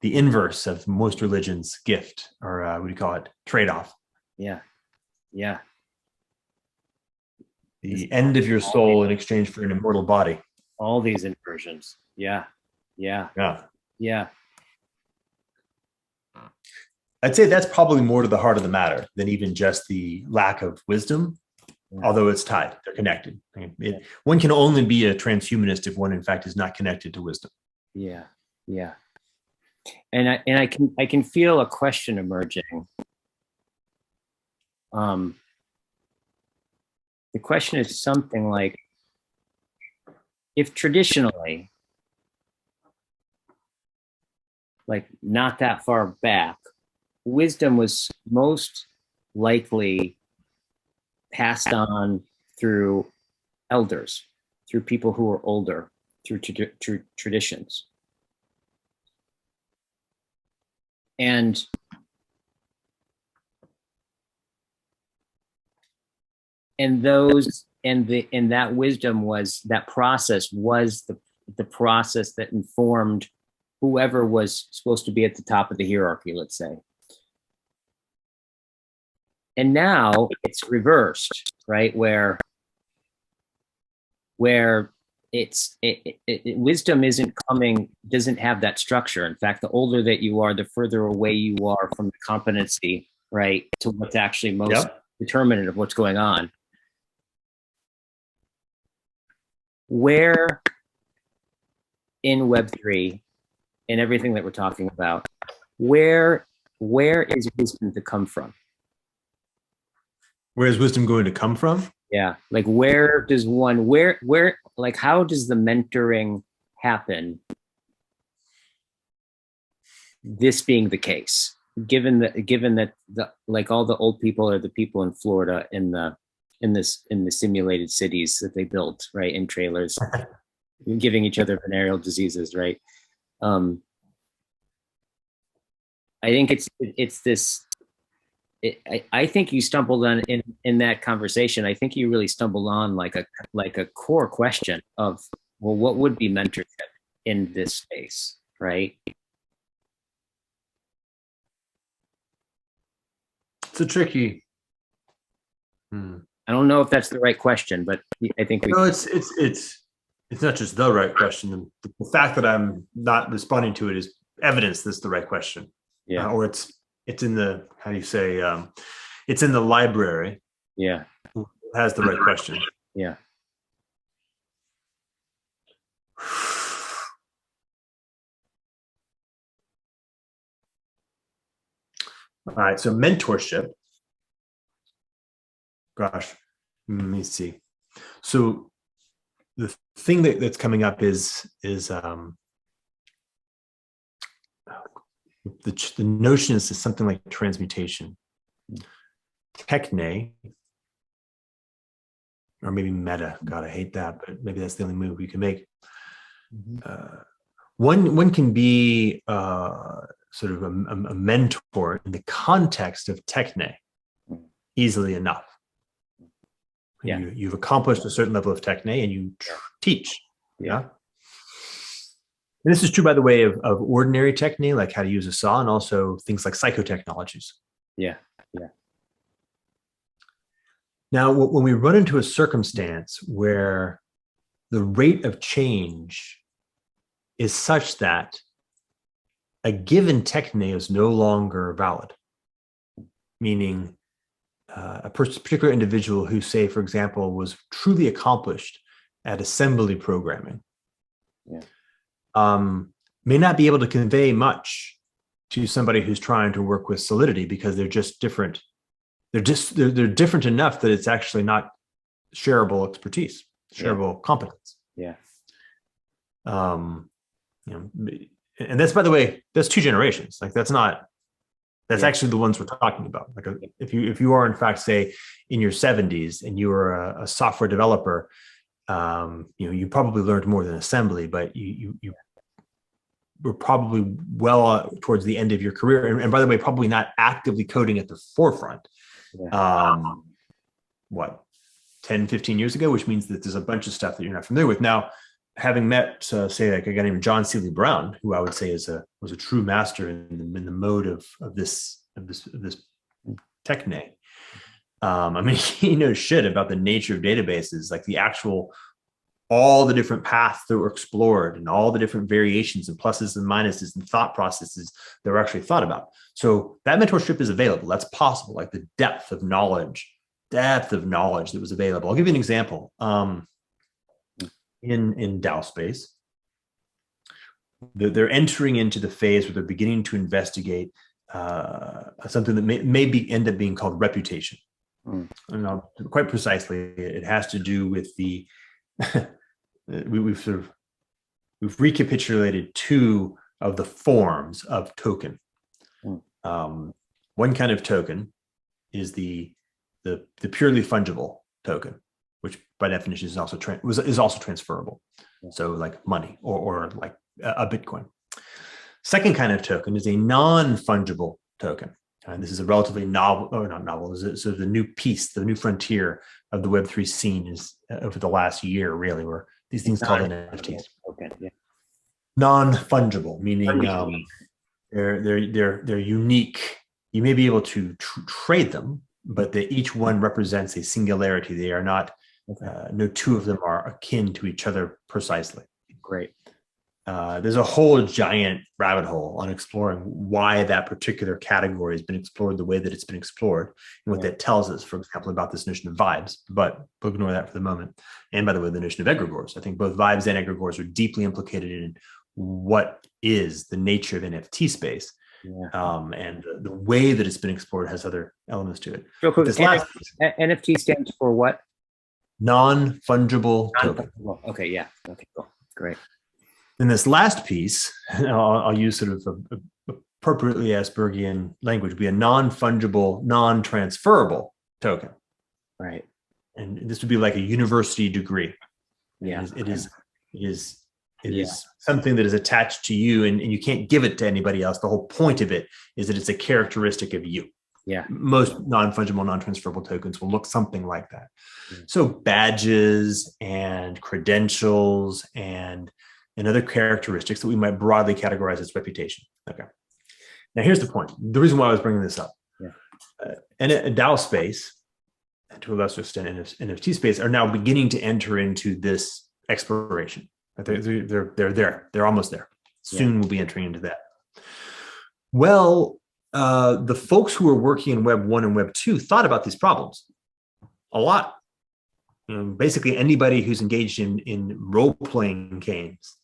inverse of most religions' gift, or what do you call it? Trade-off. Yeah. Yeah. The end of your soul in exchange for an immortal body. All these inversions. Yeah. I'd say that's probably more to the heart of the matter than even just the lack of wisdom, although it's tied. They're connected. One can only be a transhumanist if one, in fact, is not connected to wisdom. Yeah. And I can feel a question emerging. The question is something like, if traditionally, like not that far back, wisdom was most likely passed on through elders, through people who were older, through traditions. And that wisdom was, that process was the process that informed whoever was supposed to be at the top of the hierarchy, let's say. And now it's reversed, right? Where wisdom doesn't have that structure. In fact, the older that you are, the further away you are from the competency, right, to what's actually most determinant of what's going on. Where in Web3 and everything that we're talking about, where is wisdom to come from? Where is wisdom going to come from? Yeah, like how does the mentoring happen? This being the case, given that like all the old people are the people in Florida in the simulated cities that they built, right, in trailers, giving each other venereal diseases, right? I think it's this. I think you stumbled on in that conversation. I think you really stumbled on like a core question of, well, what would be mentorship in this space, right? It's a tricky. I don't know if that's the right question, but I think it's not just the right question. The fact that I'm not responding to it is evidence that's the right question. Yeah. Or it's in the, how do you say, it's in the library. Yeah. It has the right question. Yeah. All right. So mentorship. Gosh, let me see. So the thing that's coming up is the notion is something like transmutation. Techne, or maybe meta. God, I hate that, but maybe that's the only move we can make. One can be sort of a mentor in the context of techne easily enough. Yeah. You've accomplished a certain level of techne and you teach. Yeah. And this is true, by the way, of ordinary techne, like how to use a saw, and also things like psychotechnologies. Yeah. Yeah. Now, when we run into a circumstance where the rate of change is such that a given techne is no longer valid, meaning a particular individual who, say, for example, was truly accomplished at assembly programming, may not be able to convey much to somebody who's trying to work with Solidity, because they're just different. They're different enough that it's actually not shareable expertise, shareable competence. Yeah. And that's, by the way, that's 2 generations. Like that's actually the ones we're talking about. Like if you are in fact, say, in your 70s and you were a software developer, you probably learned more than assembly, but you were probably well towards the end of your career. And by the way, probably not actively coding at the forefront. What, 10, 15 years ago, which means that there's a bunch of stuff that you're not familiar with. Now, having met, say, like a guy named John Seeley Brown, who I would say was a true master in the mode of this techne. I mean, he knows shit about the nature of databases, like all the different paths that were explored and all the different variations and pluses and minuses and thought processes that were actually thought about. So that mentorship is available. That's possible. Like the depth of knowledge that was available. I'll give you an example. In DAO space, they're entering into the phase where they're beginning to investigate something that may end up being called reputation. And quite precisely, it has to do with the we've recapitulated 2 of the forms of token. One kind of token is the purely fungible token, which by definition is also transferable. So like money or like a Bitcoin. Second kind of token is a non-fungible token. And this is a relatively this is sort of the new frontier of the Web3 scene is over the last year, really, where these things called NFTs. Okay. Yeah. Non-fungible, meaning they're unique. You may be able to trade them, but each one represents a singularity. They are not. No 2 of them are akin to each other precisely. Great. There's a whole giant rabbit hole on exploring why that particular category has been explored the way that it's been explored, and what that tells us, for example, about this notion of vibes. But we'll ignore that for the moment. And by the way, the notion of egregores. I think both vibes and egregores are deeply implicated in what is the nature of NFT space. And the way that it's been explored has other elements to it. Real quick, NFT stands for what? Non-fungible token. Okay, yeah. Okay, cool. Great. In this last piece, I'll use sort of appropriately Aspergian language, be a non-fungible, non-transferable token. Right. And this would be like a university degree. Yeah. It is something that is attached to you, and you can't give it to anybody else. The whole point of it is that it's a characteristic of you. Yeah. Most non-fungible, non-transferable tokens will look something like that. So badges and credentials and other characteristics that we might broadly categorize as reputation. Okay. Now here's the point. The reason why I was bringing this up. And a DAO space, and to a lesser extent NFT space, are now beginning to enter into this exploration. They're there. They're almost there. Soon we'll be entering into that. Well, the folks who were working in Web 1 and Web 2 thought about these problems a lot. Basically anybody who's engaged in role-playing games.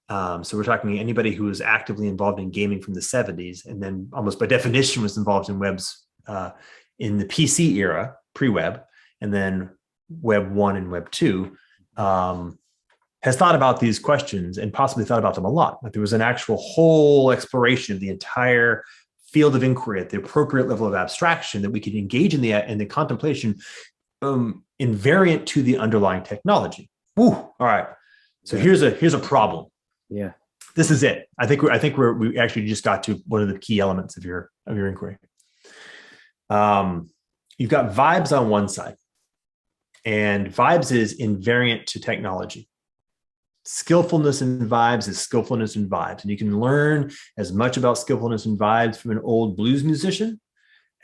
So we're talking anybody who was actively involved in gaming from the 70s, and then almost by definition was involved in webs in the PC era, pre-web, and then Web 1 and Web 2, has thought about these questions and possibly thought about them a lot. Like there was an actual whole exploration of the entire field of inquiry, at the appropriate level of abstraction, that we can engage in the contemplation invariant to the underlying technology. Woo, all right. So here's a problem. Yeah. This is it. I think we actually just got to one of the key elements of your inquiry. You've got vibes on one side, and vibes is invariant to technology. Skillfulness in vibes is skillfulness in vibes, and you can learn as much about skillfulness in vibes from an old blues musician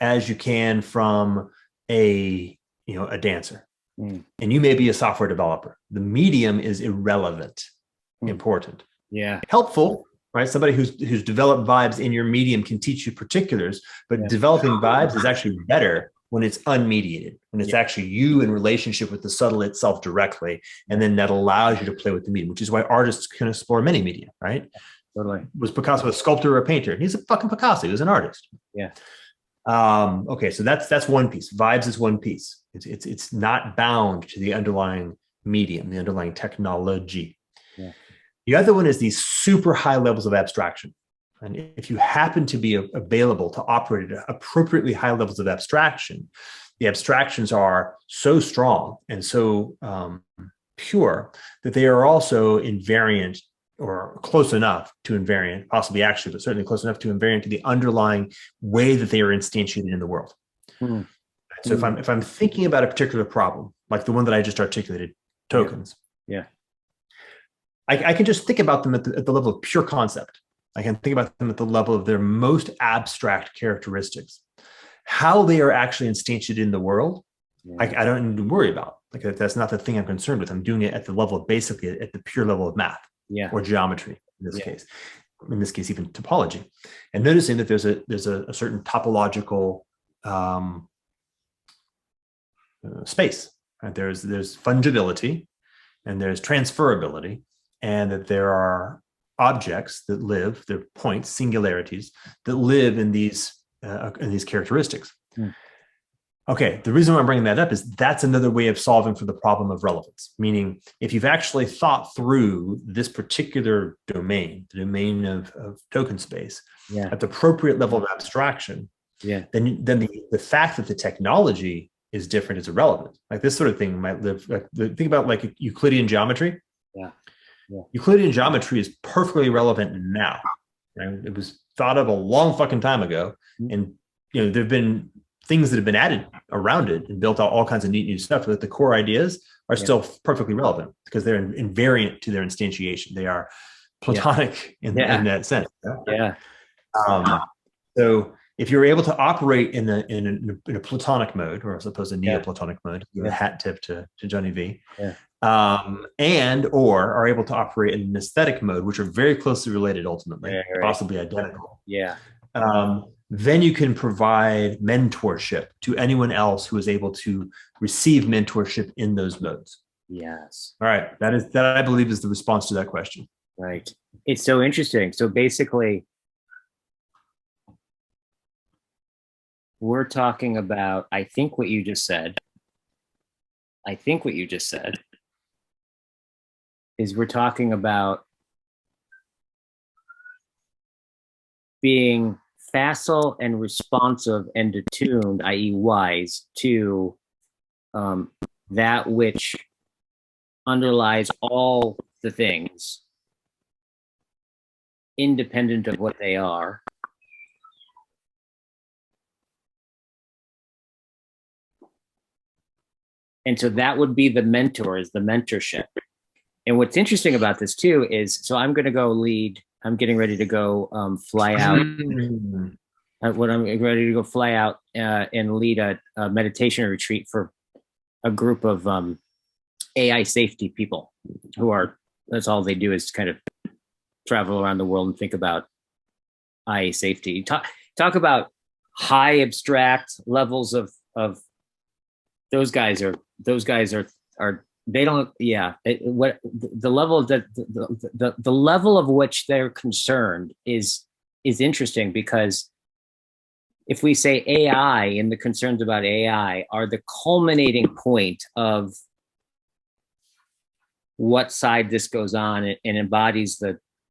as you can from a dancer. And you may be a software developer. The medium is irrelevant. Important. Yeah. Helpful, right? Somebody who's developed vibes in your medium can teach you particulars, but developing vibes is actually better when it's unmediated, when it's actually you in relationship with the subtle itself directly. And then that allows you to play with the medium, which is why artists can explore many media, right? Totally. Was Picasso a sculptor or a painter? He's a fucking Picasso. He was an artist. Yeah. Okay. So that's one piece. Vibes is one piece. It's not bound to the underlying medium, the underlying technology. Yeah. The other one is these super high levels of abstraction. And if you happen to be available to operate at appropriately high levels of abstraction, the abstractions are so strong and so pure that they are also invariant, or close enough to invariant, possibly actually, but certainly close enough to invariant to the underlying way that they are instantiated in the world. So if I'm thinking about a particular problem, like the one that I just articulated, tokens. Yeah. I can just think about them at the level of pure concept. I can think about them at the level of their most abstract characteristics. How they are actually instantiated in the world, I don't need to worry about. Like, that's not the thing I'm concerned with. I'm doing it at the level of basically at the pure level of math or geometry in this case. In this case, even topology. And noticing that there's a certain topological space. Right? There's fungibility and there's transferability, and that there are objects that live, they're points, singularities that live in these characteristics. Okay, the reason why I'm bringing that up is that's another way of solving for the problem of relevance. Meaning, if you've actually thought through this particular domain, the domain of token space, at the appropriate level of abstraction, then the fact that the technology is different is irrelevant. Like, this sort of thing might live. Like, think about like Euclidean geometry. Euclidean geometry is perfectly relevant now. Right? It was thought of a long fucking time ago, and there've been things that have been added around it and built out all kinds of neat new stuff. But the core ideas are still perfectly relevant because they're invariant to their instantiation. They are Platonic in that sense. So if you're able to operate in a Platonic mode, or as opposed to Neoplatonic mode, a hat tip to Johnny V, and or are able to operate in an aesthetic mode, which are very closely related ultimately, possibly identical. Then you can provide mentorship to anyone else who is able to receive mentorship in those modes. Yes. All right. That I believe is the response to that question. Right. It's so interesting. So basically, we're talking about, I think what you just said is we're talking about being facile and responsive and attuned, i.e. wise, to that which underlies all the things, independent of what they are. And so that would be the mentor, is the mentorship. And what's interesting about this too is, so I'm going to go lead, I'm getting ready to go fly out. I'm ready to go fly out and lead a meditation retreat for a group of AI safety people who are, that's all they do is kind of travel around the world and think about AI safety. Talk about high abstract levels of those guys are they don't, what the level that the level of which they're concerned is interesting, because if we say AI and the concerns about AI are the culminating point of what side this goes on and embodies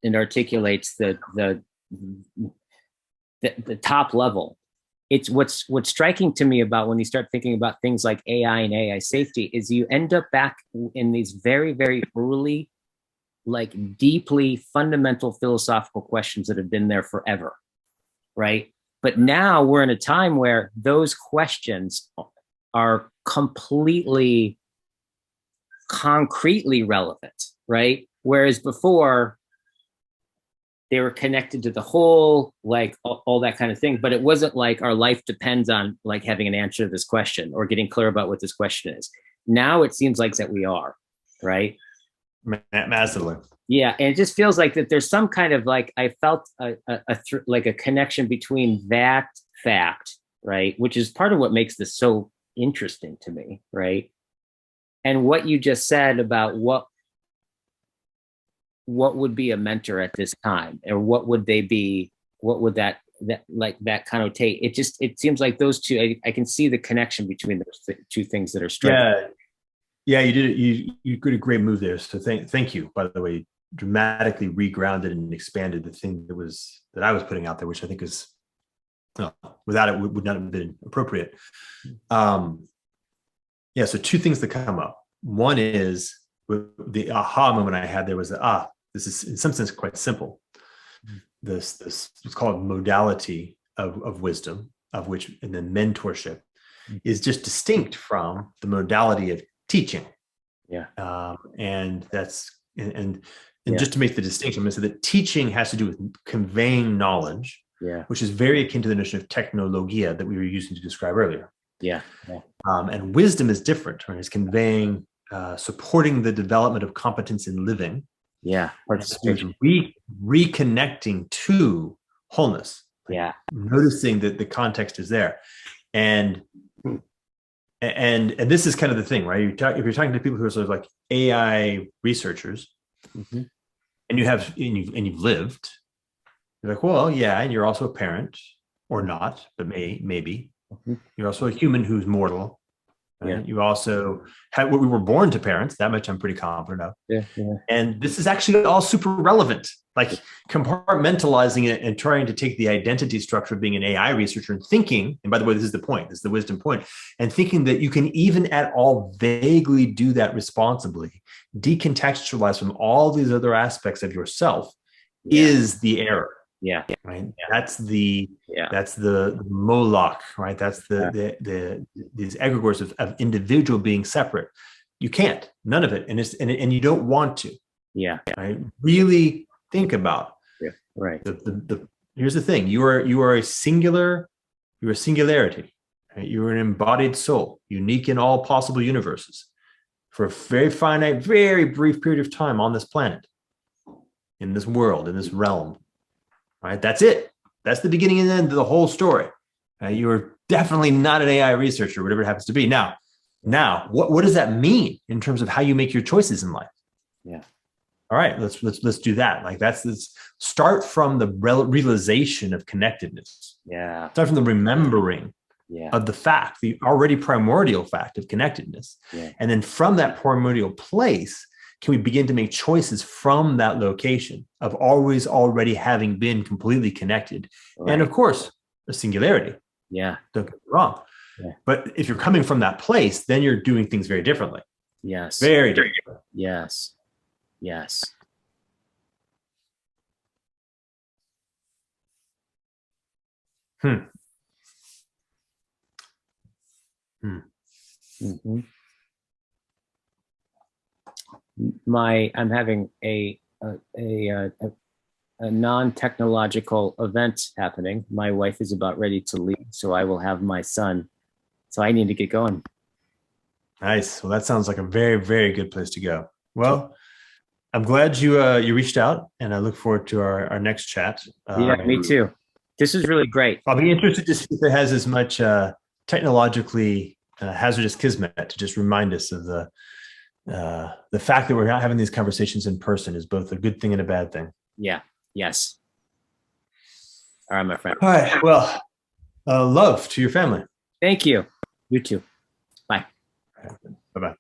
and articulates the the top level. It's what's striking to me about when you start thinking about things like AI and AI safety is you end up back in these very, very early, like deeply fundamental philosophical questions that have been there forever, right? But now we're in a time where those questions are completely concretely relevant, right? Whereas before they were connected to the whole, like all that kind of thing. But it wasn't like our life depends on like having an answer to this question or getting clear about what this question is. Now it seems like that we are, right? Massively. Yeah, and it just feels like that there's some kind of like I felt like a connection between that fact, right, which is part of what makes this so interesting to me, right, and what you just said about what would be a mentor at this time, or what would they be? What would that connotate? It seems like those two. I can see the connection between those two things that are striking. Yeah, you did it. You did a great move there. So thank you. By the way, dramatically regrounded and expanded the thing that I was putting out there, which I think is without it would not have been appropriate. Yeah. So two things that come up. One is the aha moment I had there was this is in some sense quite simple. This let's call it modality of wisdom, of which and then mentorship is just distinct from the modality of teaching. Yeah. And that's and just to make the distinction, I'm going to say that teaching has to do with conveying knowledge, which is very akin to the notion of technologia that we were using to describe earlier. Yeah. And wisdom is different, right? It's conveying, supporting the development of competence in living. Yeah. Participation. Reconnecting to wholeness. Yeah. Noticing that the context is there. And this is kind of the thing, right? If you're talking to people who are sort of like AI researchers, mm-hmm. and you've lived, you're like, well, yeah, and you're also a parent, or not, but maybe mm-hmm. You're also a human who's mortal. Right? Yeah. You also we were born to parents. That much I'm pretty confident of. Yeah. And this is actually all super relevant. Like compartmentalizing it and trying to take the identity structure of being an AI researcher and thinking, and by the way, this is the point, this is the wisdom point, and thinking that you can even at all vaguely do that responsibly, decontextualize from all these other aspects of yourself is the error. Yeah. Right. That's the Moloch, right? That's these egregores of individual being separate. You can't, none of it. And you don't want to. Yeah. Right. Really think about. Yeah. Right. Here's the thing. You are a singular, you're a singularity. Right? You're an embodied soul, unique in all possible universes, for a very finite, very brief period of time on this planet, in this world, in this realm. Right? That's it. That's the beginning and end of the whole story. You are definitely not an AI researcher, whatever it happens to be. Now, what does that mean in terms of how you make your choices in life? Yeah. All right, let's do that. Like let's start from the realization of connectedness. Yeah. Start from the remembering of the fact, the already primordial fact of connectedness. Yeah. And then from that primordial place, can we begin to make choices from that location of always already having been completely connected? Right. And of course, a singularity. Yeah. Don't get me wrong. Yeah. But if you're coming from that place, then you're doing things very differently. Yes. Very different. Yes. Yes. Mm-hmm. I'm having a non-technological event happening. My wife is about ready to leave, so I will have my son. So I need to get going. Nice. Well, that sounds like a very, very good place to go. Well, I'm glad you reached out, and I look forward to our next chat. Yeah, me too. This is really great. I'll be interested to see if it has as much technologically hazardous kismet to just remind us of the fact that we're not having these conversations in person is both a good thing and a bad thing. Yeah. Yes. All right, my friend. All right. Well, love to your family. Thank you. You too. Bye. Bye-bye.